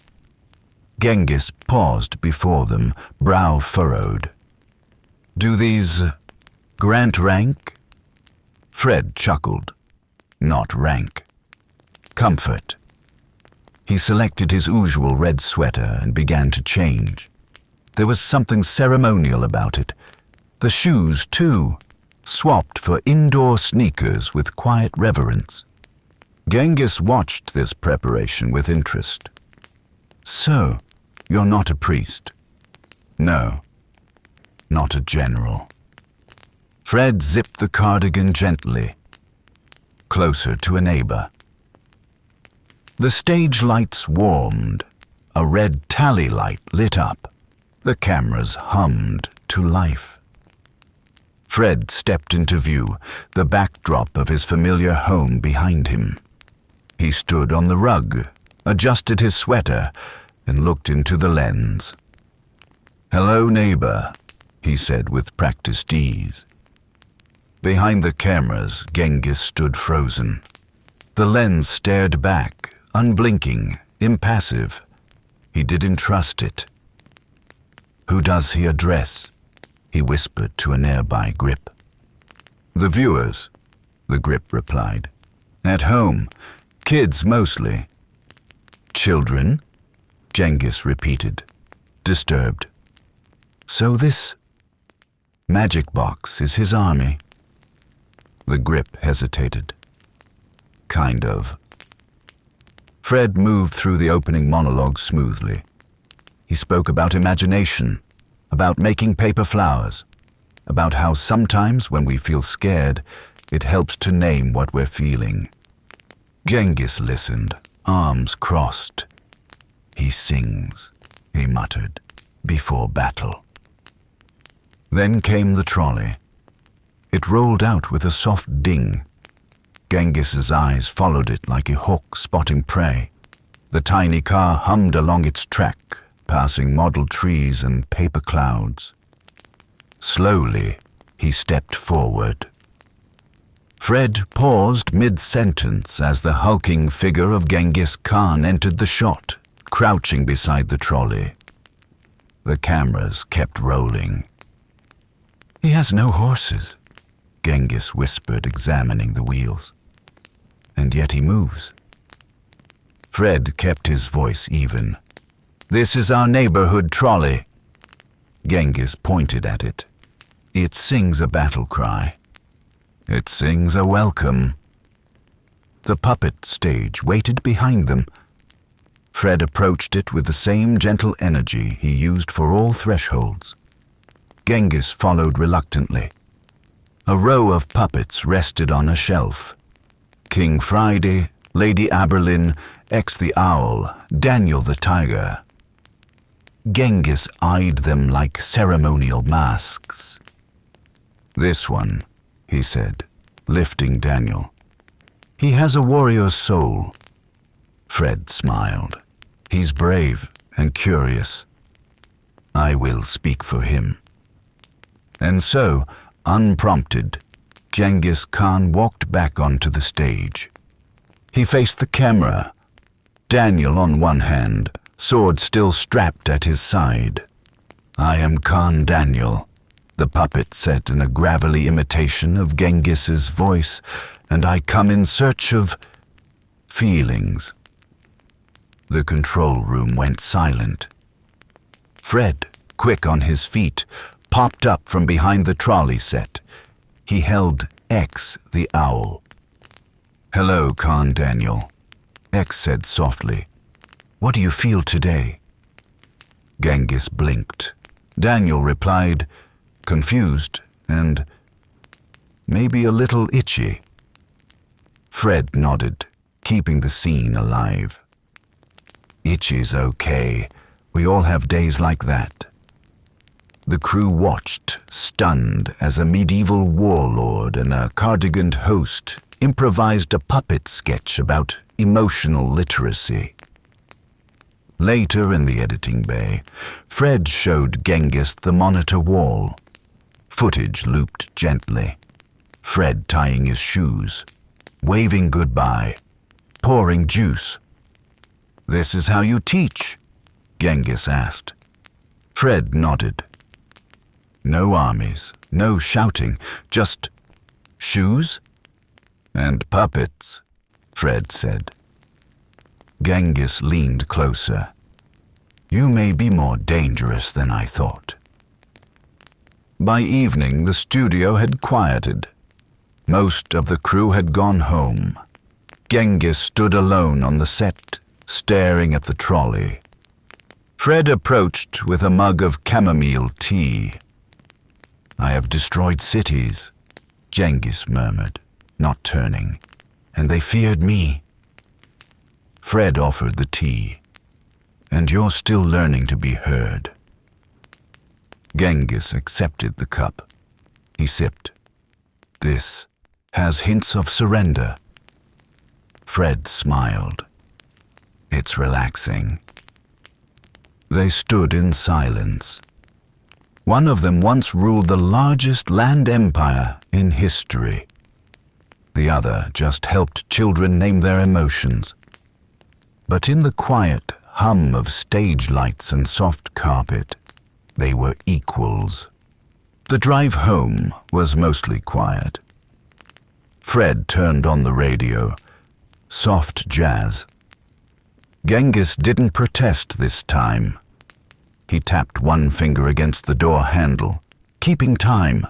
Genghis paused before them, brow furrowed. Do these grant rank? Fred chuckled. Not rank. Comfort. He selected his usual red sweater and began to change. There was something ceremonial about it. The shoes, too, swapped for indoor sneakers with quiet reverence. Genghis watched this preparation with interest. So, you're not a priest? No, not a general. Fred zipped the cardigan gently, closer to a neighbor. The stage lights warmed. A red tally light lit up. The cameras hummed to life. Fred stepped into view, the backdrop of his familiar home behind him. He stood on the rug, adjusted his sweater, and looked into the lens. Hello, neighbor, he said with practiced ease. Behind the cameras, Genghis stood frozen. The lens stared back, unblinking, impassive. He didn't trust it. Who does he address? He whispered to a nearby grip. The viewers, the grip replied. At home, kids mostly. Children? Genghis repeated, disturbed. So this magic box is his army? The grip hesitated. Kind of. Fred moved through the opening monologue smoothly. He spoke about imagination, about making paper flowers, about how sometimes when we feel scared, it helps to name what we're feeling. Genghis listened, arms crossed. He sings, he muttered, before battle. Then came the trolley. It rolled out with a soft ding. Genghis's eyes followed it like a hawk spotting prey. The tiny car hummed along its track, passing model trees and paper clouds. Slowly, he stepped forward. Fred paused mid-sentence as the hulking figure of Genghis Khan entered the shot, crouching beside the trolley. The cameras kept rolling. He has no horses, Genghis whispered, examining the wheels. And yet he moves. Fred kept his voice even. This is our neighborhood trolley. Genghis pointed at it. It sings a battle cry. It sings a welcome. The puppet stage waited behind them. Fred approached it with the same gentle energy he used for all thresholds. Genghis followed reluctantly. A row of puppets rested on a shelf. King Friday, Lady Aberlin, X the Owl, Daniel the Tiger. Genghis eyed them like ceremonial masks. "This one," he said, lifting Daniel. "He has a warrior's soul." Fred smiled. "He's brave and curious. I will speak for him." And so, unprompted, Genghis Khan walked back onto the stage. He faced the camera, Daniel on one hand, sword still strapped at his side. "I am Khan Daniel," the puppet said in a gravelly imitation of Genghis's voice, "and I come in search of feelings." The control room went silent. Fred, quick on his feet, popped up from behind the trolley set. He held X the Owl. "Hello, Khan Daniel," X said softly. "What do you feel today?" Genghis blinked. Daniel replied, confused and maybe a little itchy. Fred nodded, keeping the scene alive. "Itchy's okay. We all have days like that." The crew watched, stunned, as a medieval warlord and a cardigan host improvised a puppet sketch about emotional literacy. Later in the editing bay, Fred showed Genghis the monitor wall. Footage looped gently. Fred tying his shoes, waving goodbye, pouring juice. "This is how you teach?" Genghis asked. Fred nodded. "No armies, no shouting, just shoes and puppets," Fred said. Genghis leaned closer. "You may be more dangerous than I thought." By evening, the studio had quieted. Most of the crew had gone home. Genghis stood alone on the set, staring at the trolley. Fred approached with a mug of chamomile tea. "I have destroyed cities," Genghis murmured, not turning, "and they feared me." Fred offered the tea. "And you're still learning to be heard." Genghis accepted the cup. He sipped. "This has hints of surrender." Fred smiled. "It's relaxing." They stood in silence. One of them once ruled the largest land empire in history. The other just helped children name their emotions. But in the quiet hum of stage lights and soft carpet, they were equals. The drive home was mostly quiet. Fred turned on the radio. Soft jazz. Genghis didn't protest this time. He tapped one finger against the door handle, keeping time.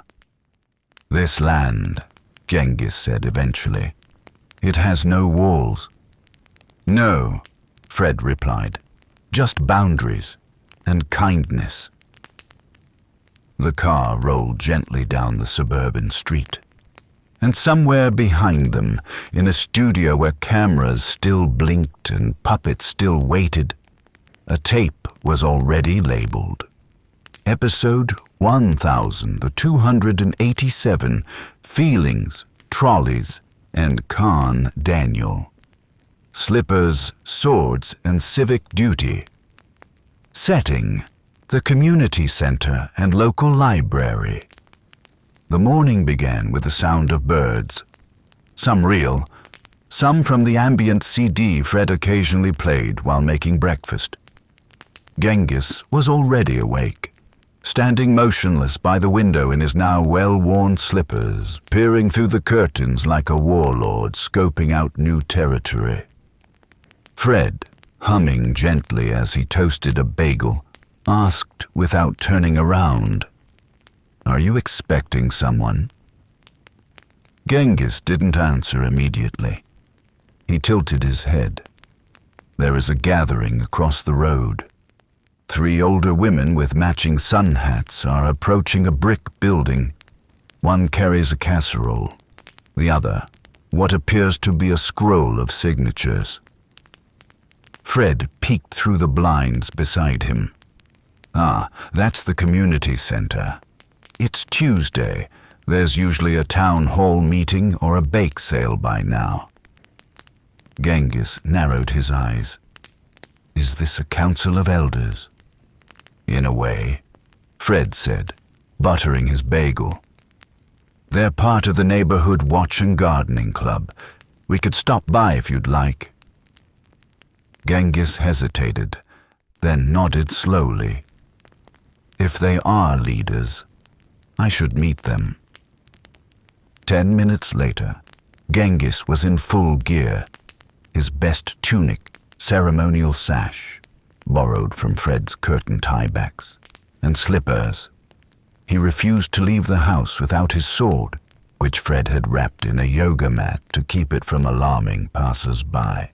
"This land," Genghis said eventually, "it has no walls." "No," Fred replied, "just boundaries and kindness." The car rolled gently down the suburban street. And somewhere behind them, in a studio where cameras still blinked and puppets still waited, a tape was already labeled. Episode 1287, Feelings, Trolleys, and Khan Daniel. Slippers, Swords, and Civic Duty. Setting, the community center and local library. The morning began with the sound of birds. Some real, some from the ambient CD Fred occasionally played while making breakfast. Genghis was already awake, standing motionless by the window in his now well-worn slippers, peering through the curtains like a warlord scoping out new territory. Fred, humming gently as he toasted a bagel, asked without turning around, "Are you expecting someone?" Genghis didn't answer immediately. He tilted his head. There is a gathering across the road. 3 older women with matching sun hats are approaching a brick building. One carries a casserole, the other what appears to be a scroll of signatures. Fred peeked through the blinds beside him. Ah, that's the community center. It's Tuesday. There's usually a town hall meeting or a bake sale by now. Genghis narrowed his eyes. Is this a council of elders? In a way, Fred said, buttering his bagel. They're part of the neighborhood watch and gardening club. We could stop by if you'd like. Genghis hesitated, then nodded slowly. If they are leaders, I should meet them. 10 minutes later, Genghis was in full gear, his best tunic, ceremonial sash, borrowed from Fred's curtain tiebacks, and slippers. He refused to leave the house without his sword, which Fred had wrapped in a yoga mat to keep it from alarming passers-by.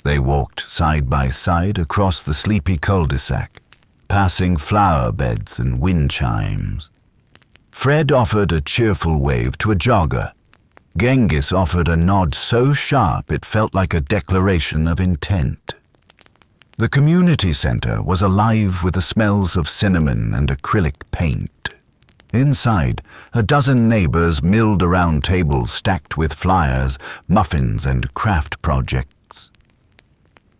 They walked side by side across the sleepy cul-de-sac, passing flower beds and wind chimes. Fred offered a cheerful wave to a jogger. Genghis offered a nod so sharp it felt like a declaration of intent. The community center was alive with the smells of cinnamon and acrylic paint. Inside, a dozen neighbors milled around tables stacked with flyers, muffins, and craft projects.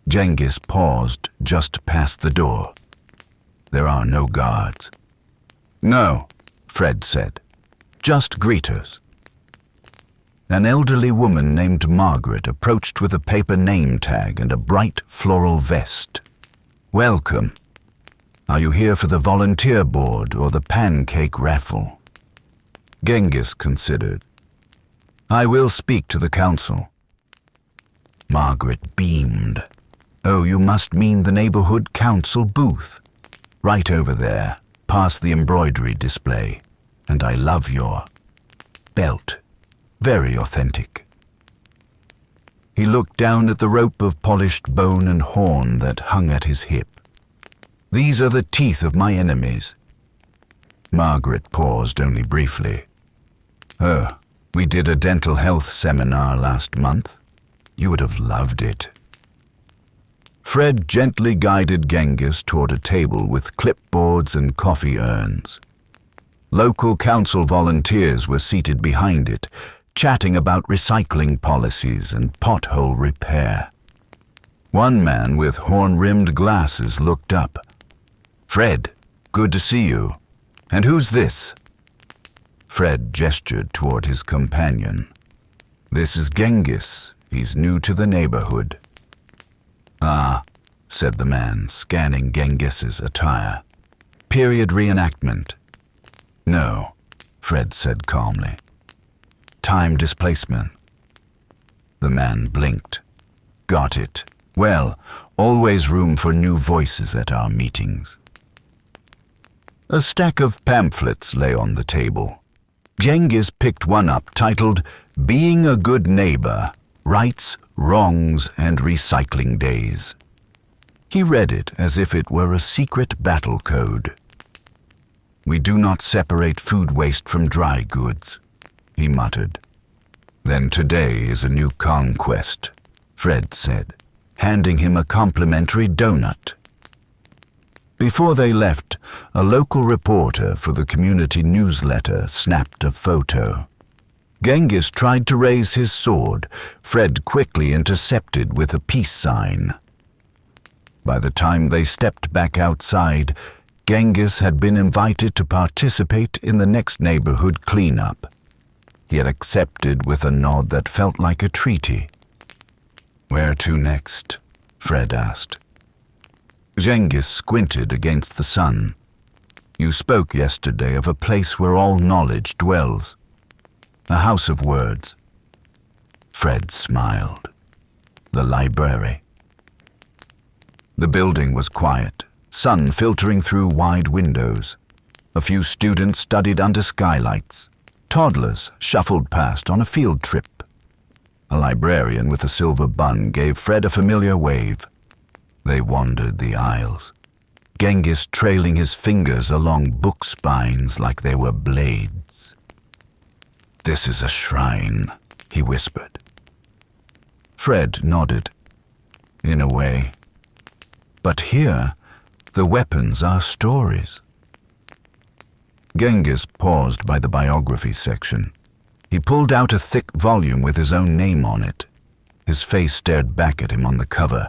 Genghis paused just past the door. There are no guards. No, Fred said. Just greeters. An elderly woman named Margaret approached with a paper name tag and a bright floral vest. Welcome. Are you here for the volunteer board or the pancake raffle? Genghis considered. I will speak to the council. Margaret beamed. Oh, you must mean the neighborhood council booth. Right over there, past the embroidery display. And I love your belt. Very authentic. He looked down at the rope of polished bone and horn that hung at his hip. These are the teeth of my enemies. Margaret paused only briefly. Oh, we did a dental health seminar last month. You would have loved it. Fred gently guided Genghis toward a table with clipboards and coffee urns. Local council volunteers were seated behind it, chatting about recycling policies and pothole repair. One man with horn-rimmed glasses looked up. Fred, good to see you. And who's this? Fred gestured toward his companion. This is Genghis. He's new to the neighborhood. Ah, said the man, scanning Genghis's attire. Period reenactment. No, Fred said calmly. Time displacement. The man blinked. Got it. Well, always room for new voices at our meetings. A stack of pamphlets lay on the table. Genghis picked one up titled Being a Good Neighbor, Rights, Wrongs, and Recycling Days. He read it as if it were a secret battle code. We do not separate food waste from dry goods, he muttered. Then today is a new conquest, Fred said, handing him a complimentary donut. Before they left, a local reporter for the community newsletter snapped a photo. Genghis tried to raise his sword. Fred quickly intercepted with a peace sign. By the time they stepped back outside, Genghis had been invited to participate in the next neighborhood cleanup. He had accepted with a nod that felt like a treaty. Where to next? Fred asked. Genghis squinted against the sun. You spoke yesterday of a place where all knowledge dwells. A house of words. Fred smiled. The library. The building was quiet, sun filtering through wide windows. A few students studied under skylights. Toddlers shuffled past on a field trip. A librarian with a silver bun gave Fred a familiar wave. They wandered the aisles, Genghis trailing his fingers along book spines like they were blades. "This is a shrine," he whispered. Fred nodded. In a way. But here, the weapons are stories. Genghis paused by the biography section. He pulled out a thick volume with his own name on it. His face stared back at him on the cover,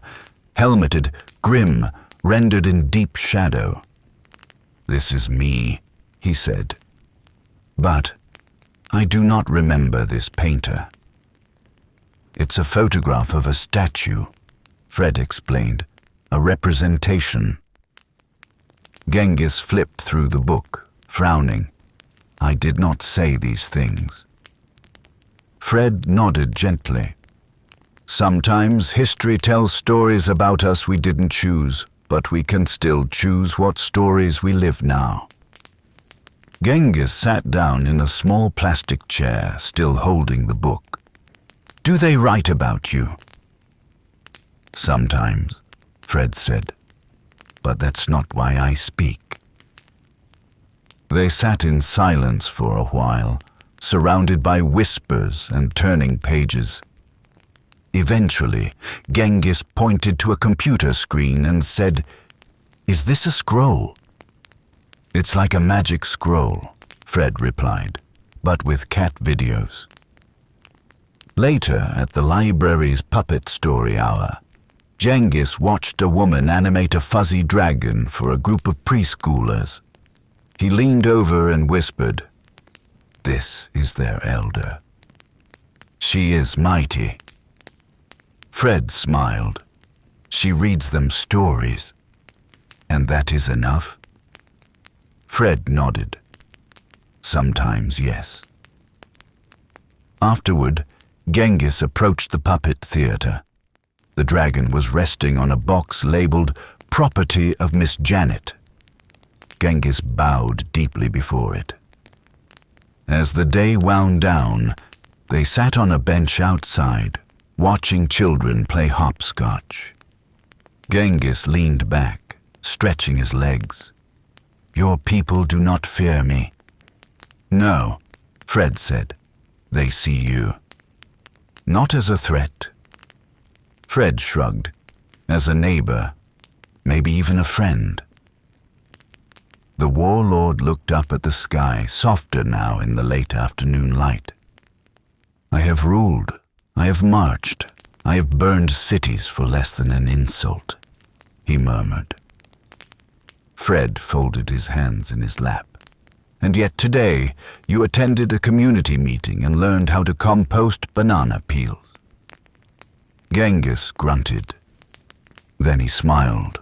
helmeted, grim, rendered in deep shadow. "This is me," he said. "But I do not remember this painter." "It's a photograph of a statue," Fred explained. "A representation." Genghis flipped through the book, frowning. "I did not say these things." Fred nodded gently. "Sometimes history tells stories about us we didn't choose, but we can still choose what stories we live now." Genghis sat down in a small plastic chair, still holding the book. "Do they write about you?" "Sometimes," Fred said. "But that's not why I speak." They sat in silence for a while, surrounded by whispers and turning pages. Eventually, Genghis pointed to a computer screen and said, "Is this a scroll?" "It's like a magic scroll," Fred replied, "but with cat videos." Later, at the library's puppet story hour, Genghis watched a woman animate a fuzzy dragon for a group of preschoolers. He leaned over and whispered, "This is their elder. She is mighty." Fred smiled. "She reads them stories. And that is enough?" Fred nodded. "Sometimes, yes." Afterward, Genghis approached the puppet theater. The dragon was resting on a box labeled "Property of Miss Janet." Genghis bowed deeply before it. As the day wound down, they sat on a bench outside, watching children play hopscotch. Genghis leaned back, stretching his legs. "Your people do not fear me." "No," Fred said. "They see you." "Not as a threat." Fred shrugged. "As a neighbor, maybe even a friend." The warlord looked up at the sky, softer now in the late afternoon light. "I have ruled. I have marched. I have burned cities for less than an insult," he murmured. Fred folded his hands in his lap. "And yet today you attended a community meeting and learned how to compost banana peels." Genghis grunted. Then he smiled.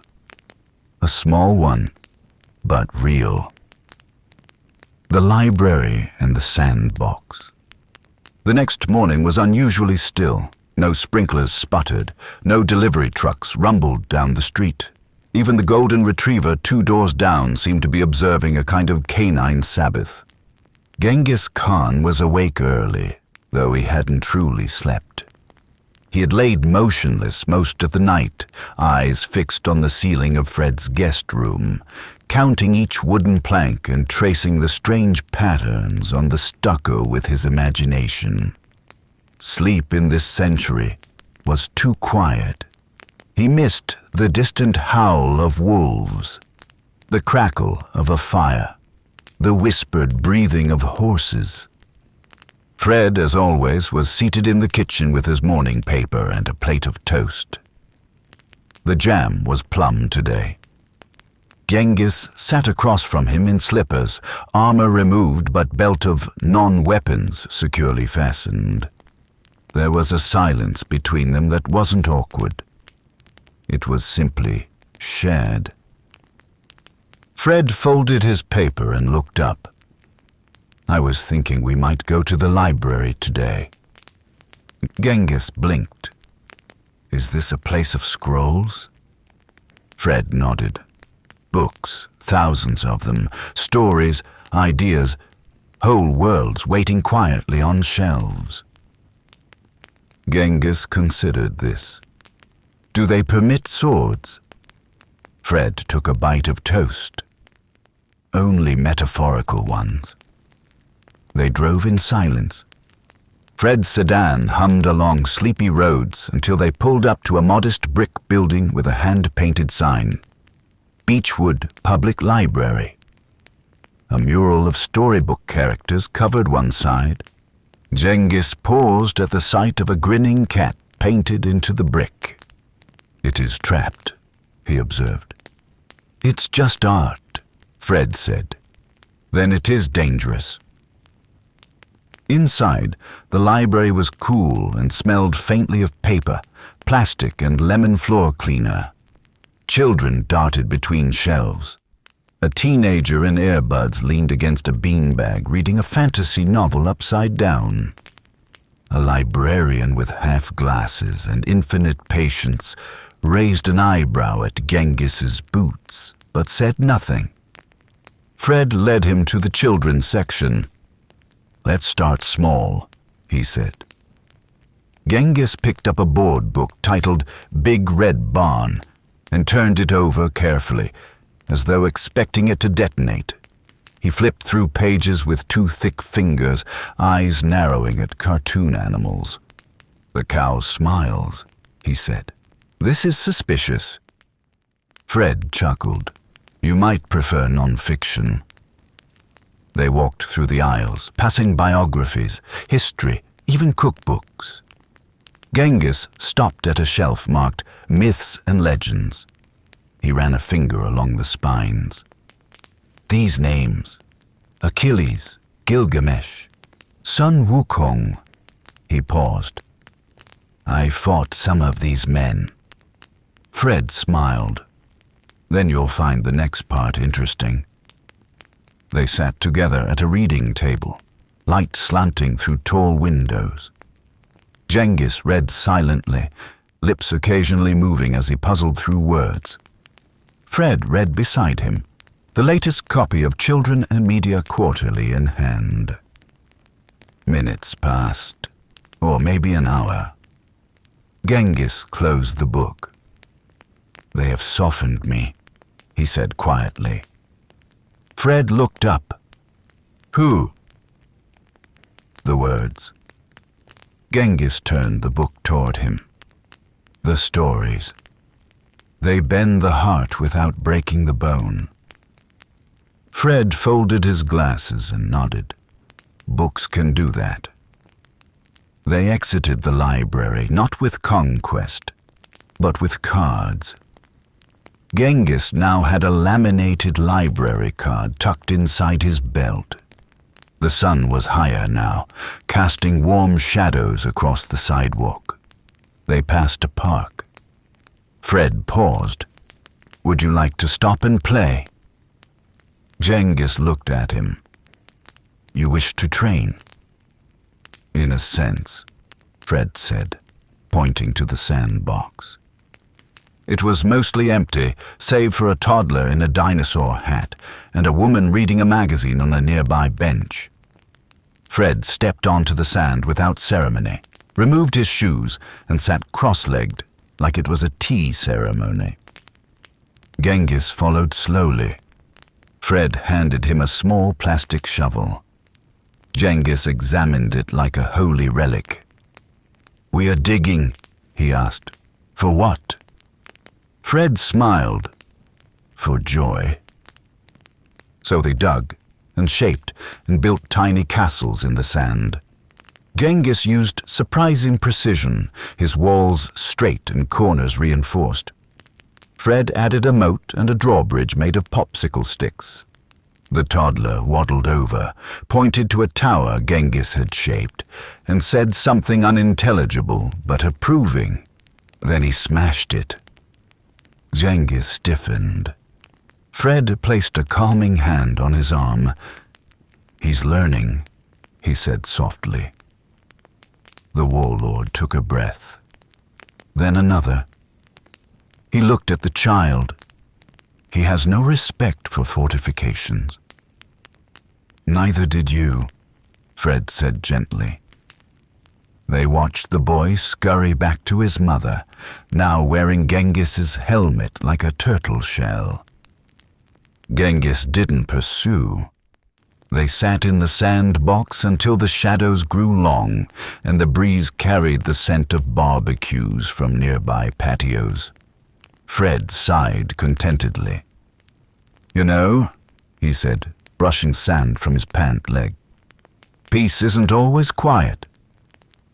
A small one, but real. The library and the sandbox. The next morning was unusually still. No sprinklers sputtered. No delivery trucks rumbled down the street. Even the golden retriever 2 doors down seemed to be observing a kind of canine Sabbath. Genghis Khan was awake early, though he hadn't truly slept. He had laid motionless most of the night, eyes fixed on the ceiling of Fred's guest room, counting each wooden plank and tracing the strange patterns on the stucco with his imagination. Sleep in this century was too quiet. He missed the distant howl of wolves, the crackle of a fire, the whispered breathing of horses. Fred, as always, was seated in the kitchen with his morning paper and a plate of toast. The jam was plum today. Genghis sat across from him in slippers, armor removed but belt of non-weapons securely fastened. There was a silence between them that wasn't awkward. It was simply shared. Fred folded his paper and looked up. "I was thinking we might go to the library today." Genghis blinked. "Is this a place of scrolls?" Fred nodded. "Books, thousands of them, stories, ideas, whole worlds waiting quietly on shelves. Genghis considered this. Do they permit swords? Fred took a bite of toast. Only metaphorical ones. They drove in silence. Fred's sedan hummed along sleepy roads until they pulled up to a modest brick building with a hand-painted sign. Beechwood Public Library. A mural of storybook characters covered one side. Genghis paused at the sight of a grinning cat painted into the brick. It is trapped, he observed. It's just art, Fred said. Then it is dangerous. Inside, the library was cool and smelled faintly of paper, plastic, and lemon floor cleaner. Children darted between shelves. A teenager in earbuds leaned against a beanbag reading a fantasy novel upside down. A librarian with half glasses and infinite patience raised an eyebrow at Genghis's boots, but said nothing. Fred led him to the children's section. Let's start small, he said. Genghis picked up a board book titled Big Red Barn and turned it over carefully, as though expecting it to detonate. He flipped through pages with two thick fingers, eyes narrowing at cartoon animals. The cow smiles, he said. This is suspicious. Fred chuckled. You might prefer non-fiction. They walked through the aisles, passing biographies, history, even cookbooks. Genghis stopped at a shelf marked Myths and Legends. He ran a finger along the spines. These names, Achilles, Gilgamesh, Sun Wukong. He paused. I fought some of these men. Fred smiled. Then you'll find the next part interesting. They sat together at a reading table, light slanting through tall windows. Genghis read silently, lips occasionally moving as he puzzled through words. Fred read beside him, the latest copy of Children and Media Quarterly in hand. Minutes passed, or maybe an hour. Genghis closed the book. They have softened me, he said quietly. Fred looked up. Who? The words. Genghis turned the book toward him. The stories. They bend the heart without breaking the bone. Fred folded his glasses and nodded. Books can do that. They exited the library, not with conquest, but with cards. Genghis now had a laminated library card tucked inside his belt. The sun was higher now, casting warm shadows across the sidewalk. They passed a park. Fred paused. Would you like to stop and play? Genghis looked at him. You wish to train? In a sense, Fred said, pointing to the sandbox. It was mostly empty, save for a toddler in a dinosaur hat and a woman reading a magazine on a nearby bench. Fred stepped onto the sand without ceremony, removed his shoes, and sat cross-legged like it was a tea ceremony. Genghis followed slowly. Fred handed him a small plastic shovel. Genghis examined it like a holy relic. We are digging, he asked. For what? Fred smiled. For joy. So they dug and shaped and built tiny castles in the sand. Genghis used surprising precision, his walls straight and corners reinforced. Fred added a moat and a drawbridge made of popsicle sticks. The toddler waddled over, pointed to a tower Genghis had shaped, and said something unintelligible but approving. Then he smashed it. Genghis stiffened. Fred placed a calming hand on his arm. He's learning, he said softly. The warlord took a breath. Then another. He looked at the child. He has no respect for fortifications. Neither did you, Fred said gently. They watched the boy scurry back to his mother, now wearing Genghis's helmet like a turtle shell. Genghis didn't pursue. They sat in the sandbox until the shadows grew long and the breeze carried the scent of barbecues from nearby patios. Fred sighed contentedly. "You know," he said, brushing sand from his pant leg, "peace isn't always quiet.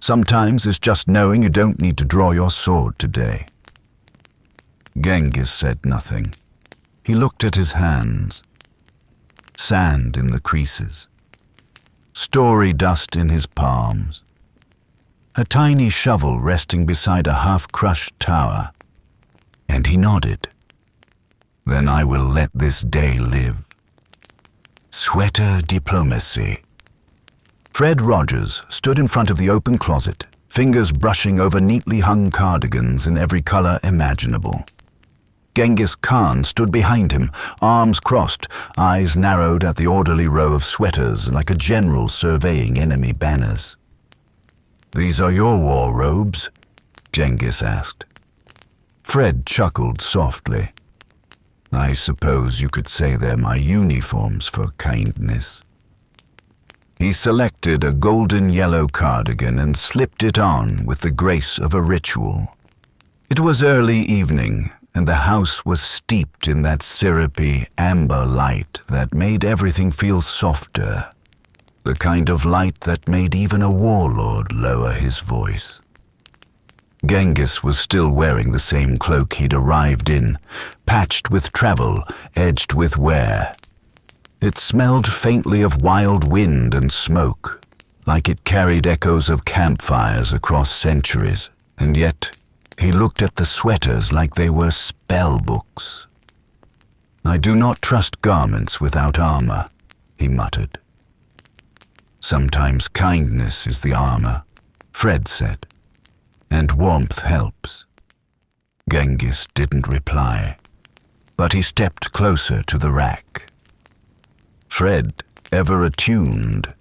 Sometimes it's just knowing you don't need to draw your sword today." Genghis said nothing. He looked at his hands. Sand in the creases. Story dust in his palms. A tiny shovel resting beside a half-crushed tower. And he nodded. "Then I will let this day live." Sweater diplomacy. Fred Rogers stood in front of the open closet, fingers brushing over neatly hung cardigans in every color imaginable. Genghis Khan stood behind him, arms crossed, eyes narrowed at the orderly row of sweaters like a general surveying enemy banners. "These are your war robes?" Genghis asked. Fred chuckled softly. "I suppose you could say they're my uniforms for kindness." He selected a golden-yellow cardigan and slipped it on with the grace of a ritual. It was early evening, and the house was steeped in that syrupy, amber light that made everything feel softer, the kind of light that made even a warlord lower his voice. Genghis was still wearing the same cloak he'd arrived in, patched with travel, edged with wear. It smelled faintly of wild wind and smoke, like it carried echoes of campfires across centuries, and yet he looked at the sweaters like they were spell books. "I do not trust garments without armor," he muttered. "Sometimes kindness is the armor," Fred said, "and warmth helps." Genghis didn't reply, but he stepped closer to the rack. Fred, ever attuned,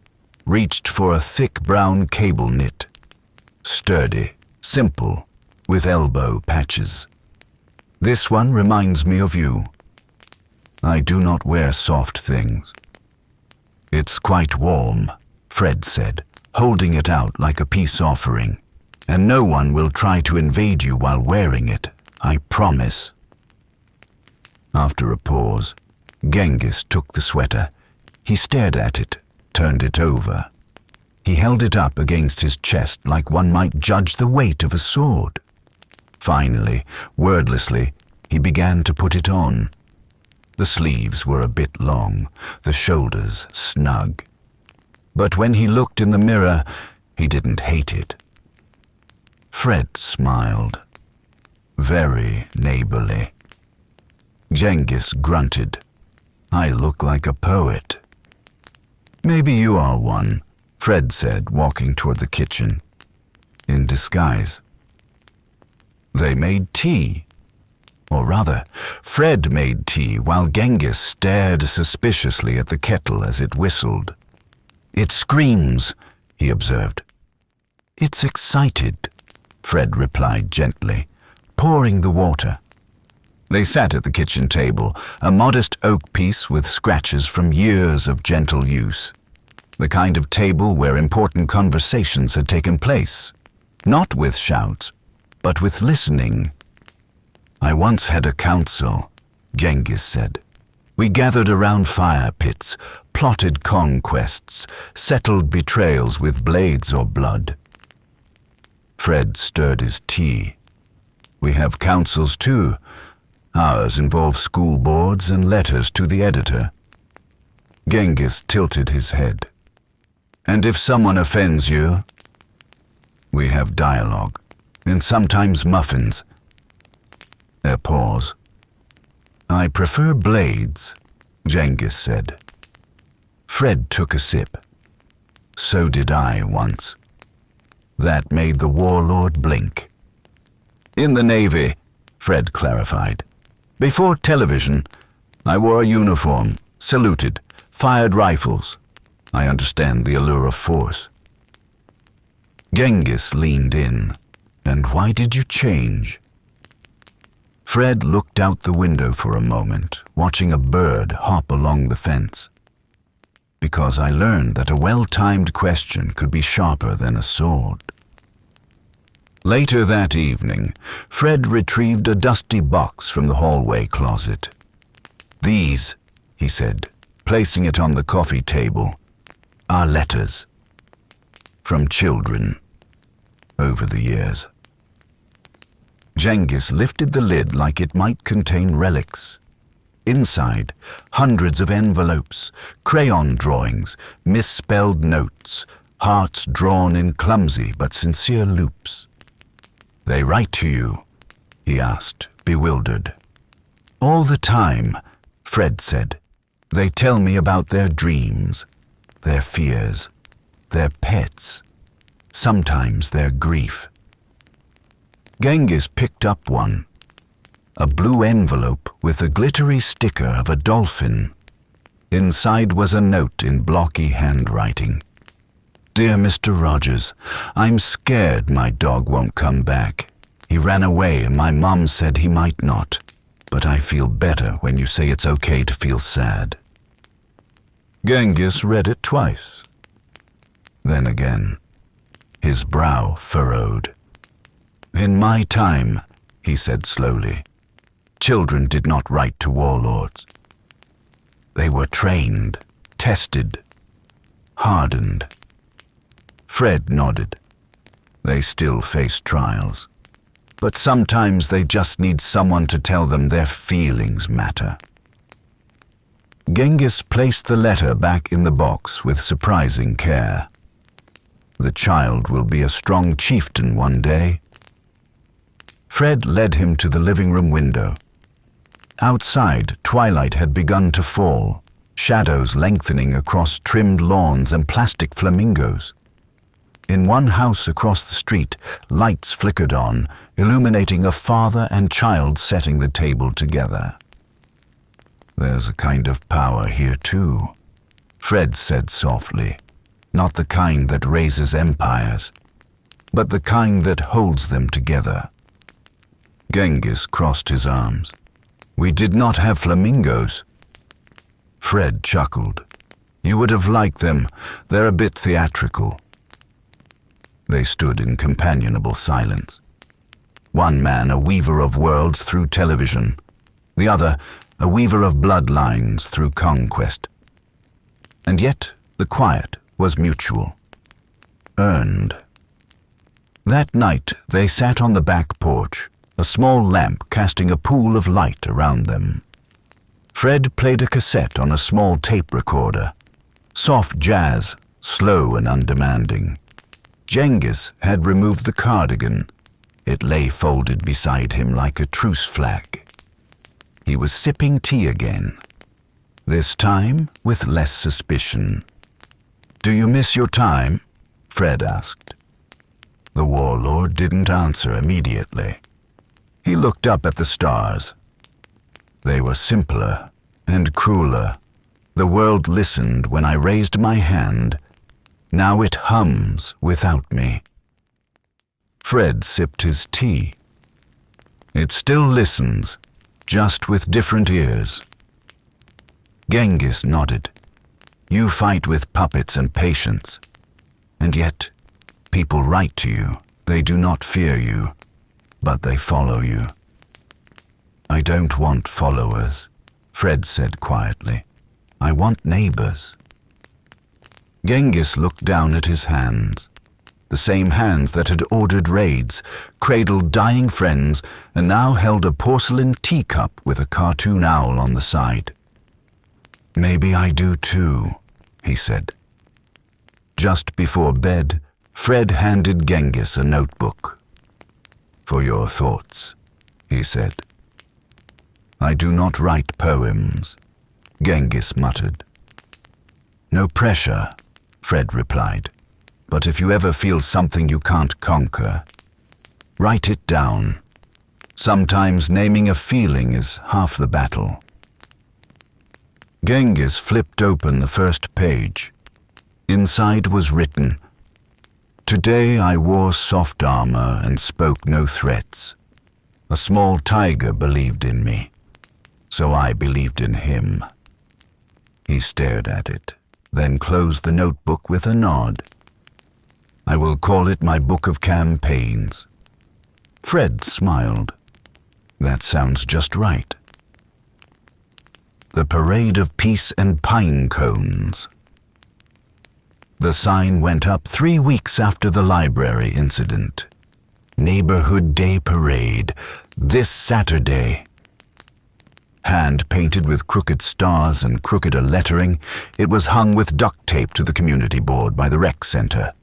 reached for a thick brown cable knit, sturdy, simple, with elbow patches. "This one reminds me of you. I do not wear soft things." "It's quite warm," Fred said, holding it out like a peace offering, "and no one will try to invade you while wearing it, I promise." After a pause, Genghis took the sweater. He stared at it, turned it over. He held it up against his chest like one might judge the weight of a sword. Finally, wordlessly, he began to put it on. The sleeves were a bit long, the shoulders snug. But when he looked in the mirror, he didn't hate it. Fred smiled, very neighborly. Genghis grunted. "I look like a poet." "Maybe you are one," Fred said, walking toward the kitchen. "In disguise." They made tea. Or rather, Fred made tea while Genghis stared suspiciously at the kettle as it whistled. "It screams," he observed. "It's excited," Fred replied gently, pouring the water. They sat at the kitchen table, a modest oak piece with scratches from years of gentle use. The kind of table where important conversations had taken place. Not with shouts, but with listening. "I once had a council," Genghis said. "We gathered around fire pits, plotted conquests, settled betrayals with blades or blood." Fred stirred his tea. "We have councils too. Ours involve school boards and letters to the editor." Genghis tilted his head. "And if someone offends you?" "We have dialogue, and sometimes muffins." A pause. "I prefer blades," Genghis said. Fred took a sip. "So did I once." That made the warlord blink. "In the Navy," Fred clarified. "Before television, I wore a uniform, saluted, fired rifles. I understand the allure of force. Genghis leaned in. And why did you change? Fred looked out the window for a moment, watching a bird hop along the fence. Because I learned that a well-timed question could be sharper than a sword. Later that evening, Fred retrieved a dusty box from the hallway closet. "These," he said, placing it on the coffee table, "are letters. From children, over the years." Genghis lifted the lid like it might contain relics. Inside, hundreds of envelopes, crayon drawings, misspelled notes, hearts drawn in clumsy but sincere loops. "They write to you?" he asked, bewildered. "All the time," Fred said. "They tell me about their dreams, their fears, their pets, sometimes their grief." Genghis picked up one, a blue envelope with a glittery sticker of a dolphin. Inside was a note in blocky handwriting. "Dear Mr. Rogers, I'm scared my dog won't come back. He ran away and my mom said he might not, but I feel better when you say it's okay to feel sad." Genghis read it twice. Then again, his brow furrowed. "In my time," he said slowly, "children did not write to warlords. They were trained, tested, hardened." Fred nodded. "They still face trials, but sometimes they just need someone to tell them their feelings matter." Genghis placed the letter back in the box with surprising care. "The child will be a strong chieftain one day." Fred led him to the living room window. Outside, twilight had begun to fall, shadows lengthening across trimmed lawns and plastic flamingos. In one house across the street, lights flickered on, illuminating a father and child setting the table together. "There's a kind of power here too," Fred said softly. "Not the kind that raises empires, but the kind that holds them together." Genghis crossed his arms. "We did not have flamingos." Fred chuckled. "You would have liked them. They're a bit theatrical." They stood in companionable silence. One man a weaver of worlds through television, the other a weaver of bloodlines through conquest. And yet the quiet was mutual, earned. That night they sat on the back porch, a small lamp casting a pool of light around them. Fred played a cassette on a small tape recorder, soft jazz, slow and undemanding. Genghis had removed the cardigan. It lay folded beside him like a truce flag. He was sipping tea again, this time with less suspicion. "Do you miss your time?" Fred asked. The warlord didn't answer immediately. He looked up at the stars. They were simpler and crueler. The world listened when I raised my hand. Now it hums without me. Fred sipped his tea. It still listens, just with different ears. Genghis nodded. "You fight with puppets and patience. And yet, people write to you. They do not fear you, but they follow you." "I don't want followers," Fred said quietly. "I want neighbors." Genghis looked down at his hands, the same hands that had ordered raids, cradled dying friends, and now held a porcelain teacup with a cartoon owl on the side. "Maybe I do too," he said. Just before bed, Fred handed Genghis a notebook. "For your thoughts," he said. "I do not write poems," Genghis muttered. "No pressure," Fred replied. "But if you ever feel something you can't conquer, write it down. Sometimes naming a feeling is half the battle." Genghis flipped open the first page. Inside was written, "Today I wore soft armor and spoke no threats. A small tiger believed in me, so I believed in him." He stared at it, then closed the notebook with a nod. "I will call it my book of campaigns." Fred smiled. "That sounds just right." The Parade of Peace and Pine Cones. The sign went up 3 weeks after the library incident. "Neighborhood Day Parade, this Saturday." Hand-painted with crooked stars and crookeder lettering, it was hung with duct tape to the community board by the rec center.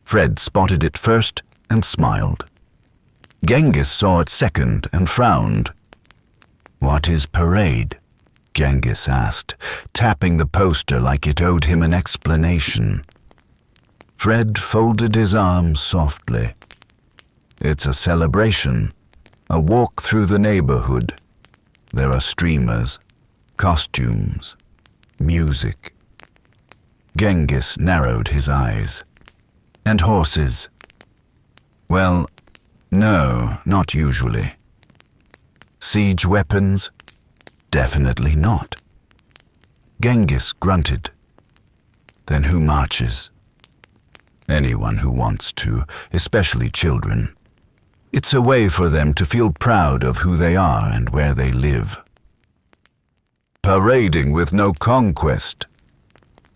Fred spotted it first and smiled. Genghis saw it second and frowned. "What is parade?" Genghis asked, tapping the poster like it owed him an explanation. Fred folded his arms softly. "It's a celebration, a walk through the neighborhood. There are streamers, costumes, music." Genghis narrowed his eyes. "And horses?" "Well, no, not usually." "Siege weapons?" "Definitely not." Genghis grunted. "Then who marches?" "Anyone who wants to, especially children. It's a way for them to feel proud of who they are and where they live." "Parading with no conquest."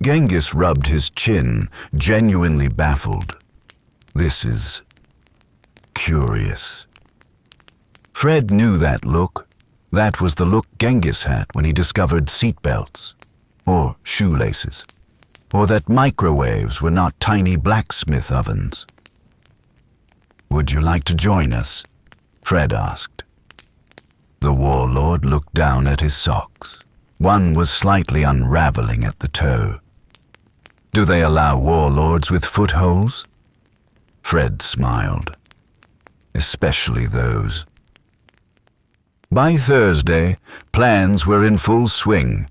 Genghis rubbed his chin, genuinely baffled. "This is curious." Fred knew that look. That was the look Genghis had when he discovered seatbelts, or shoelaces, or that microwaves were not tiny blacksmith ovens. "Would you like to join us?" Fred asked. The warlord looked down at his socks. One was slightly unraveling at the toe. "Do they allow warlords with footholds?" Fred smiled. "Especially those." By Thursday, plans were in full swing.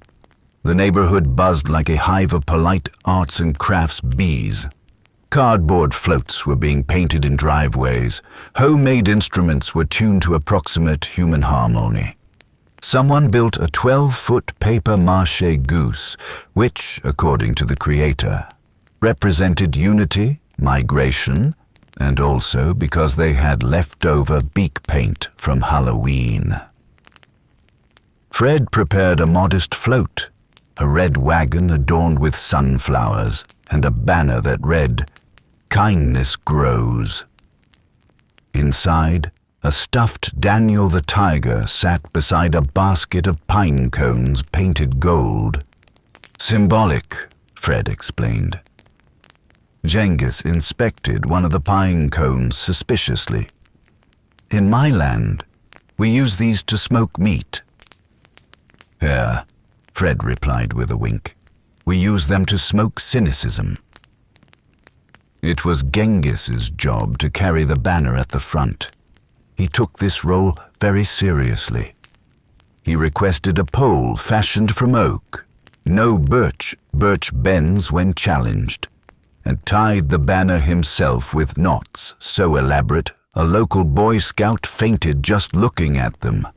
The neighborhood buzzed like a hive of polite arts and crafts bees. Cardboard floats were being painted in driveways. Homemade instruments were tuned to approximate human harmony. Someone built a 12-foot paper-mache goose, which, according to the creator, represented unity, migration, and also because they had leftover beak paint from Halloween. Fred prepared a modest float, a red wagon adorned with sunflowers, and a banner that read, "Kindness Grows." Inside, a stuffed Daniel the Tiger sat beside a basket of pine cones painted gold. "Symbolic," Fred explained. Genghis inspected one of the pine cones suspiciously. "In my land, we use these to smoke meat." "Here," Fred replied with a wink. "We use them to smoke cynicism." It was Genghis's job to carry the banner at the front. He took this role very seriously. He requested a pole fashioned from oak, no birch bends when challenged, and tied the banner himself with knots so elaborate a local Boy Scout fainted just looking at them.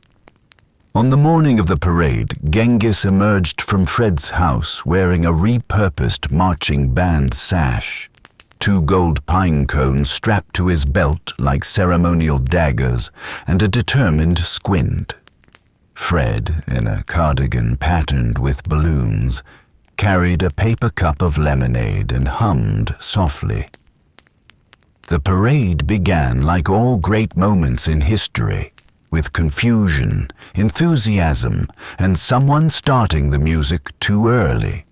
On the morning of the parade, Genghis emerged from Fred's house wearing a repurposed marching band sash, 2 gold pine cones strapped to his belt like ceremonial daggers, and a determined squint. Fred, in a cardigan patterned with balloons, carried a paper cup of lemonade and hummed softly. The parade began like all great moments in history, with confusion, enthusiasm, and someone starting the music too early.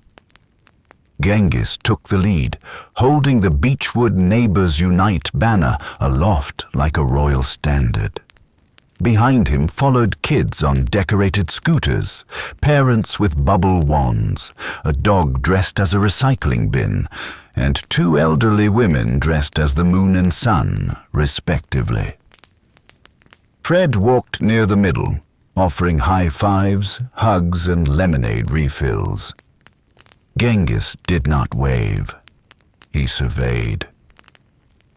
Genghis took the lead, holding the Beechwood Neighbors Unite banner aloft like a royal standard. Behind him followed kids on decorated scooters, parents with bubble wands, a dog dressed as a recycling bin, and 2 elderly women dressed as the moon and sun, respectively. Fred walked near the middle, offering high fives, hugs, and lemonade refills. Genghis did not wave. He surveyed.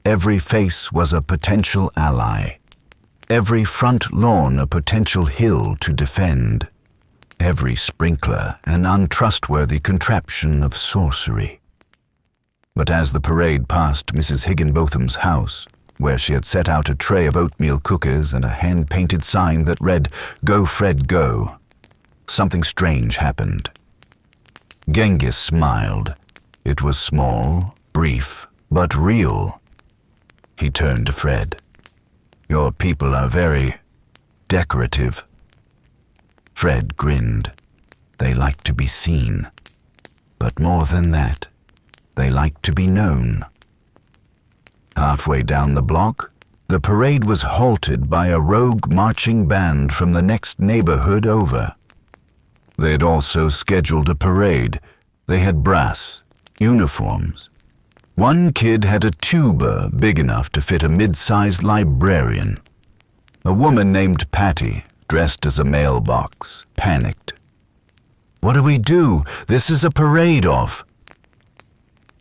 Every face was a potential ally. Every front lawn a potential hill to defend. Every sprinkler an untrustworthy contraption of sorcery. But as the parade passed Mrs. Higginbotham's house, where she had set out a tray of oatmeal cookies and a hand-painted sign that read, "Go, Fred, go," something strange happened. Genghis smiled. It was small, brief, but real. He turned to Fred. "Your people are very decorative." Fred grinned. "They like to be seen. But more than that, they like to be known." Halfway down the block, the parade was halted by a rogue marching band from the next neighborhood over. They had also scheduled a parade. They had brass, uniforms. One kid had a tuba big enough to fit a mid-sized librarian. A woman named Patty, dressed as a mailbox, panicked. "What do we do? This is a parade off."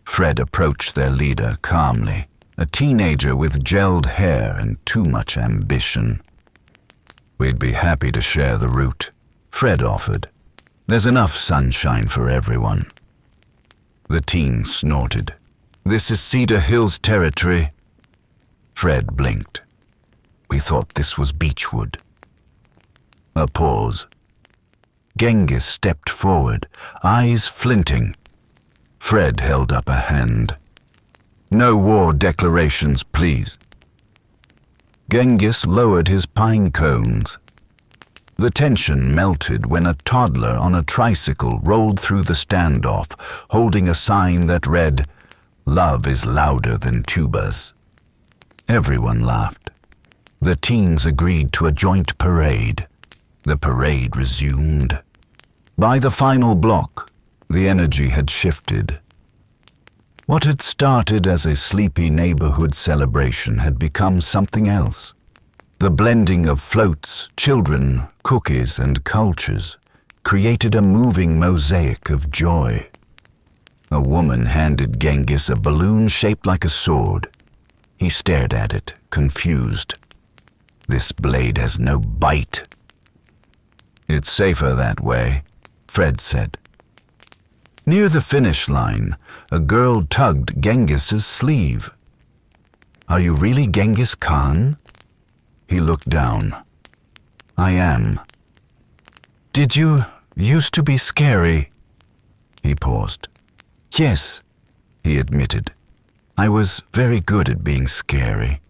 Fred approached their leader calmly, a teenager with gelled hair and too much ambition. "We'd be happy to share the route," Fred offered. "There's enough sunshine for everyone." The teen snorted. "This is Cedar Hills territory." Fred blinked. "We thought this was Beechwood." A pause. Genghis stepped forward, eyes flinting. Fred held up a hand. "No war declarations, please." Genghis lowered his pine cones. The tension melted when a toddler on a tricycle rolled through the standoff, holding a sign that read, "Love is louder than tubas." Everyone laughed. The teens agreed to a joint parade. The parade resumed. By the final block, the energy had shifted. What had started as a sleepy neighborhood celebration had become something else. The blending of floats, children, cookies, and cultures created a moving mosaic of joy. A woman handed Genghis a balloon shaped like a sword. He stared at it, confused. "This blade has no bite." "It's safer that way," Fred said. Near the finish line, a girl tugged Genghis's sleeve. "Are you really Genghis Khan?" He looked down. "I am." "Did you used to be scary?" He paused. "Yes," he admitted. "I was very good at being scary."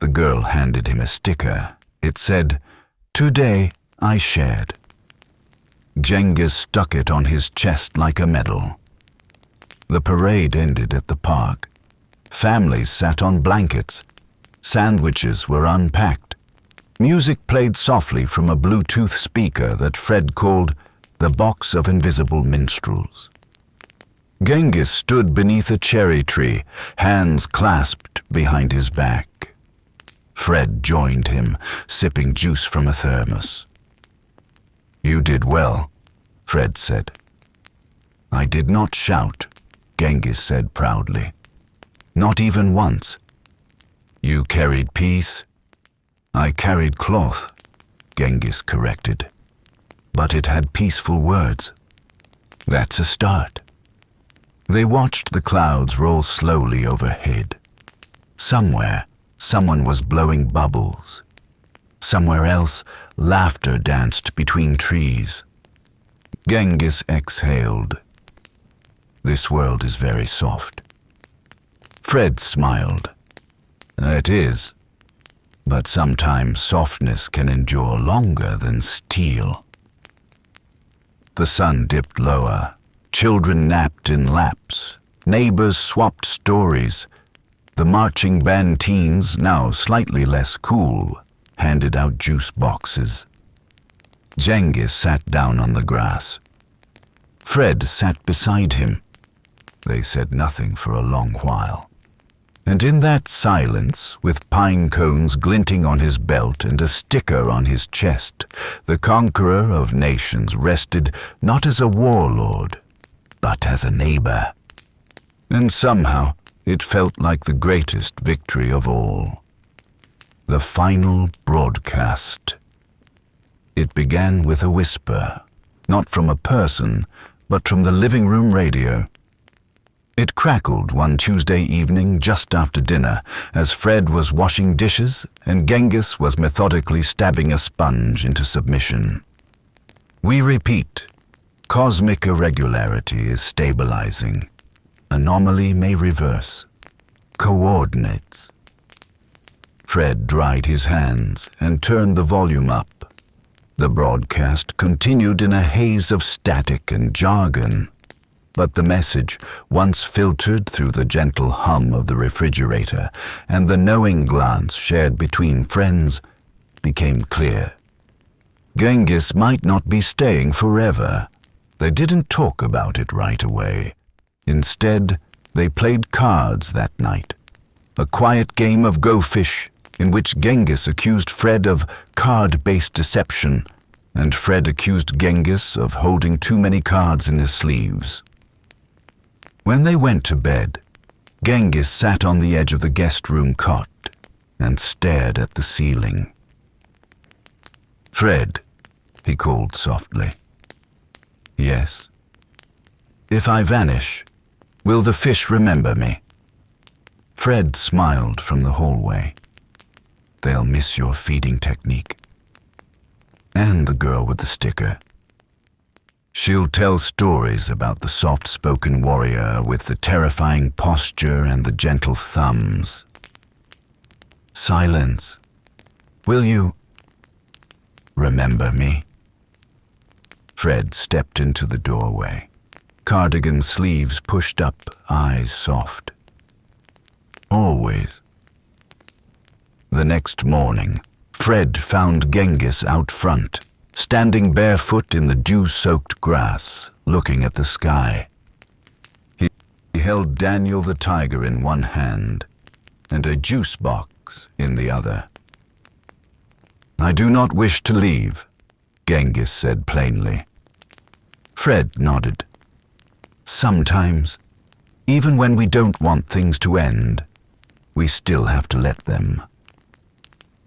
The girl handed him a sticker. It said, "Today I shared." Genghis stuck it on his chest like a medal. The parade ended at the park. Families sat on blankets. Sandwiches were unpacked. Music played softly from a Bluetooth speaker that Fred called the Box of Invisible Minstrels. Genghis stood beneath a cherry tree, hands clasped behind his back. Fred joined him, sipping juice from a thermos. "You did well," Fred said. "I did not shout," Genghis said proudly. "Not even once." "You carried peace?" "I carried cloth," Genghis corrected. "But it had peaceful words." "That's a start." They watched the clouds roll slowly overhead. Somewhere, someone was blowing bubbles. Somewhere else, laughter danced between trees. Genghis exhaled. "This world is very soft." Fred smiled. "It is. But sometimes softness can endure longer than steel." The sun dipped lower. Children napped in laps. Neighbors swapped stories. The marching band teens, now slightly less cool, handed out juice boxes. Genghis sat down on the grass. Fred sat beside him. They said nothing for a long while. And in that silence, with pine cones glinting on his belt and a sticker on his chest, the conqueror of nations rested not as a warlord, but as a neighbor. And somehow it felt like the greatest victory of all. The final broadcast. It began with a whisper, not from a person, but from the living room radio. It crackled one Tuesday evening just after dinner as Fred was washing dishes and Genghis was methodically stabbing a sponge into submission. We repeat, cosmic irregularity is stabilizing. Anomaly may reverse. Coordinates. Fred dried his hands and turned the volume up. The broadcast continued in a haze of static and jargon, but the message, once filtered through the gentle hum of the refrigerator and the knowing glance shared between friends, became clear. Genghis might not be staying forever. They didn't talk about it right away. Instead, they played cards that night, a quiet game of Go Fish in which Genghis accused Fred of card-based deception and Fred accused Genghis of holding too many cards in his sleeves. When they went to bed, Genghis sat on the edge of the guest room cot and stared at the ceiling. "Fred," he called softly. "Yes." "If I vanish, will the fish remember me?" Fred smiled from the hallway. "They'll miss your feeding technique." "And the girl with the sticker. She'll tell stories about the soft-spoken warrior with the terrifying posture and the gentle thumbs." "Silence. Will you remember me?" Fred stepped into the doorway, cardigan sleeves pushed up, eyes soft. "Always." The next morning, Fred found Genghis out front, standing barefoot in the dew-soaked grass, looking at the sky. He held Daniel the tiger in one hand and a juice box in the other. "I do not wish to leave," Genghis said plainly. Fred nodded. "Sometimes, even when we don't want things to end, we still have to let them."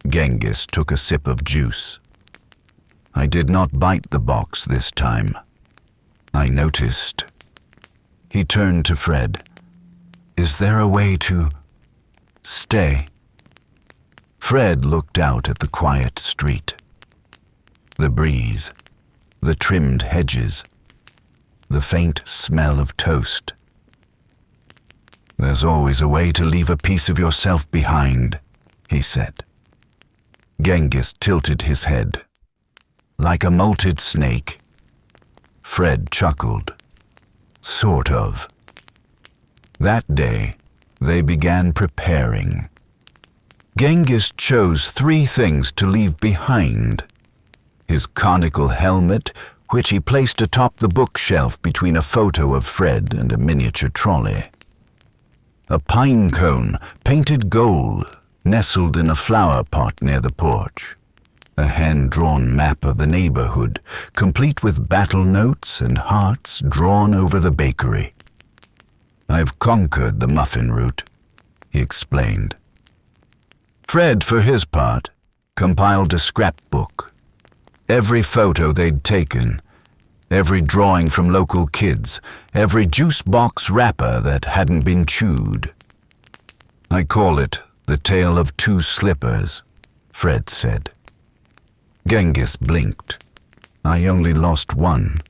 Genghis took a sip of juice. "I did not bite the box this time. I noticed." He turned to Fred. "Is there a way to stay?" Fred looked out at the quiet street. The breeze, the trimmed hedges, the faint smell of toast. "There's always a way to leave a piece of yourself behind," he said. Genghis tilted his head. "Like a molted snake?" Fred chuckled. "Sort of." That day, they began preparing. Genghis chose 3 things to leave behind. His conical helmet, which he placed atop the bookshelf between a photo of Fred and a miniature trolley. A pine cone, painted gold, nestled in a flower pot near the porch. A hand-drawn map of the neighborhood, complete with battle notes and hearts drawn over the bakery. "I've conquered the muffin route," he explained. Fred, for his part, compiled a scrapbook. Every photo they'd taken, every drawing from local kids, every juice box wrapper that hadn't been chewed. "I call it the tale of 2 slippers," Fred said. Genghis blinked. "I only lost one."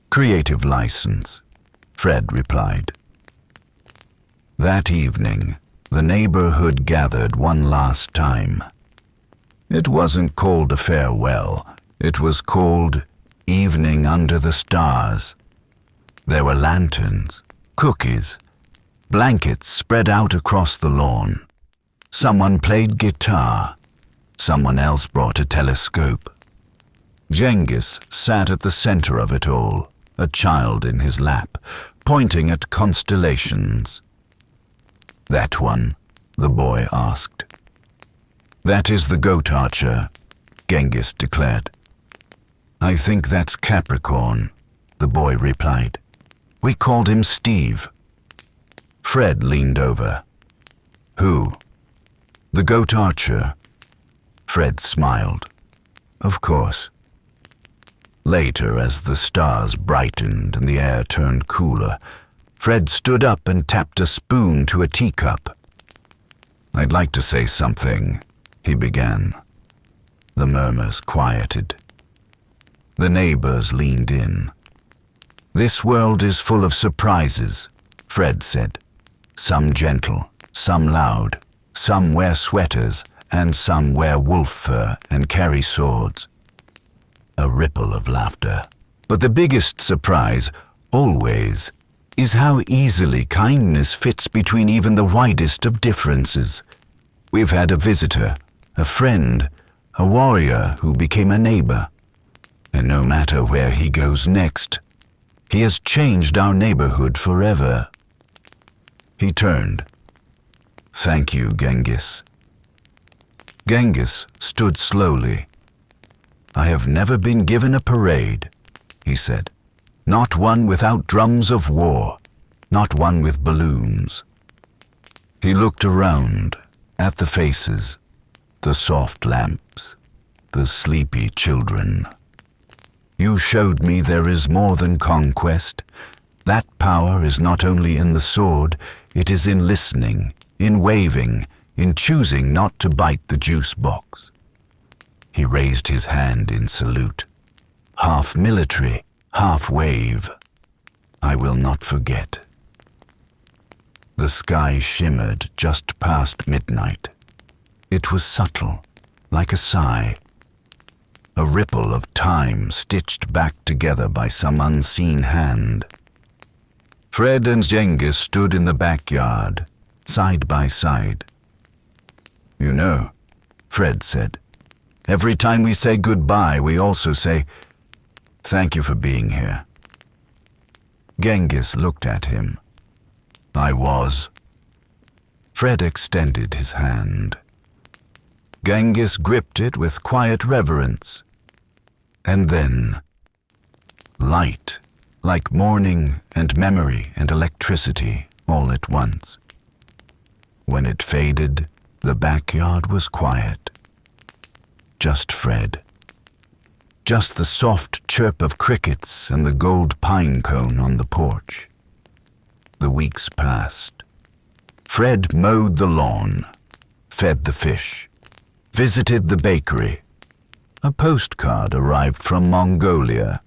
"Creative license," Fred replied. That evening, the neighborhood gathered one last time. It wasn't called a farewell. It was called Evening Under the Stars. There were lanterns, cookies, blankets spread out across the lawn. Someone played guitar. Someone else brought a telescope. Genghis sat at the center of it all, a child in his lap, pointing at constellations. "That one?" the boy asked. "That is the goat archer," Genghis declared. "I think that's Capricorn," the boy replied. We called him Steve. Fred leaned over. Who? The goat archer. Fred smiled. Of course. Later, as the stars brightened and the air turned cooler, Fred stood up and tapped a spoon to a teacup. I'd like to say something, he began. The murmurs quieted. The neighbors leaned in. This world is full of surprises, Fred said. Some gentle, some loud, some wear sweaters, and some wear wolf fur and carry swords. A ripple of laughter. But the biggest surprise, always, is how easily kindness fits between even the widest of differences. We've had a visitor, a friend, a warrior who became a neighbor. And no matter where he goes next, he has changed our neighborhood forever. He turned. Thank you, Genghis. Genghis stood slowly. I have never been given a parade, he said. Not one without drums of war, not one with balloons. He looked around at the faces, the soft lamps, the sleepy children. You showed me there is more than conquest. That power is not only in the sword, it is in listening, in waving, in choosing not to bite the juice box. He raised his hand in salute, half military, half wave. I will not forget. The sky shimmered just past midnight. It was subtle, like a sigh. A ripple of time stitched back together by some unseen hand. Fred and Genghis stood in the backyard, side by side. You know, Fred said, every time we say goodbye, we also say, thank you for being here. Genghis looked at him. I was. Fred extended his hand. Genghis gripped it with quiet reverence. And then, light, like morning and memory and electricity all at once. When it faded, the backyard was quiet. Just Fred. Just the soft chirp of crickets and the gold pine cone on the porch. The weeks passed. Fred mowed the lawn, fed the fish, visited the bakery. A postcard arrived from Mongolia.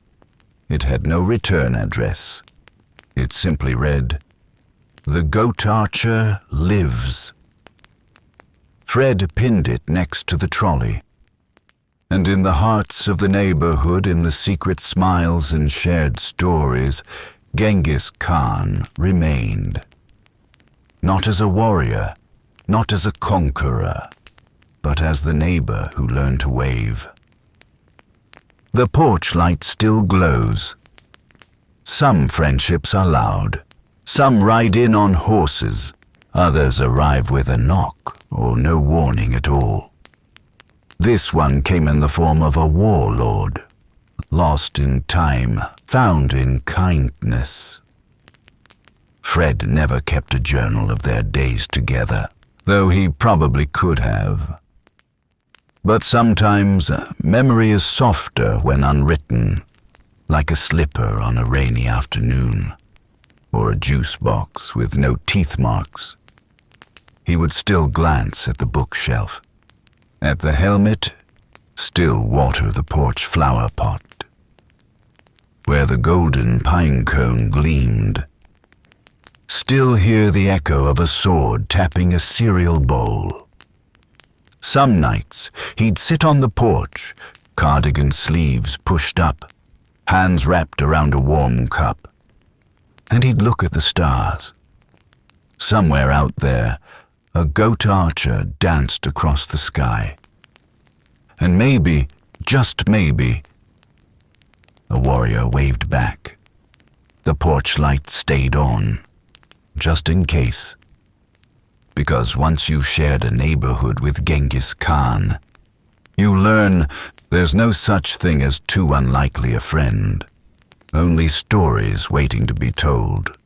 It had no return address. It simply read, The goat archer lives. Fred pinned it next to the trolley. And in the hearts of the neighborhood, in the secret smiles and shared stories, Genghis Khan remained. Not as a warrior, not as a conqueror, but as the neighbor who learned to wave. The porch light still glows. Some friendships are loud. Some ride in on horses. Others arrive with a knock or no warning at all. This one came in the form of a warlord, lost in time, found in kindness. Fred never kept a journal of their days together, though he probably could have. But sometimes memory is softer when unwritten, like a slipper on a rainy afternoon, or a juice box with no teeth marks. He would still glance at the bookshelf, at the helmet, still water the porch flower pot, where the golden pine cone gleamed, still hear the echo of a sword tapping a cereal bowl. Some nights, he'd sit on the porch, cardigan sleeves pushed up, hands wrapped around a warm cup, and he'd look at the stars. Somewhere out there, a goat archer danced across the sky. And maybe, just maybe, a warrior waved back. The porch light stayed on, just in case. Because once you've shared a neighborhood with Genghis Khan, you learn there's no such thing as too unlikely a friend. only stories waiting to be told.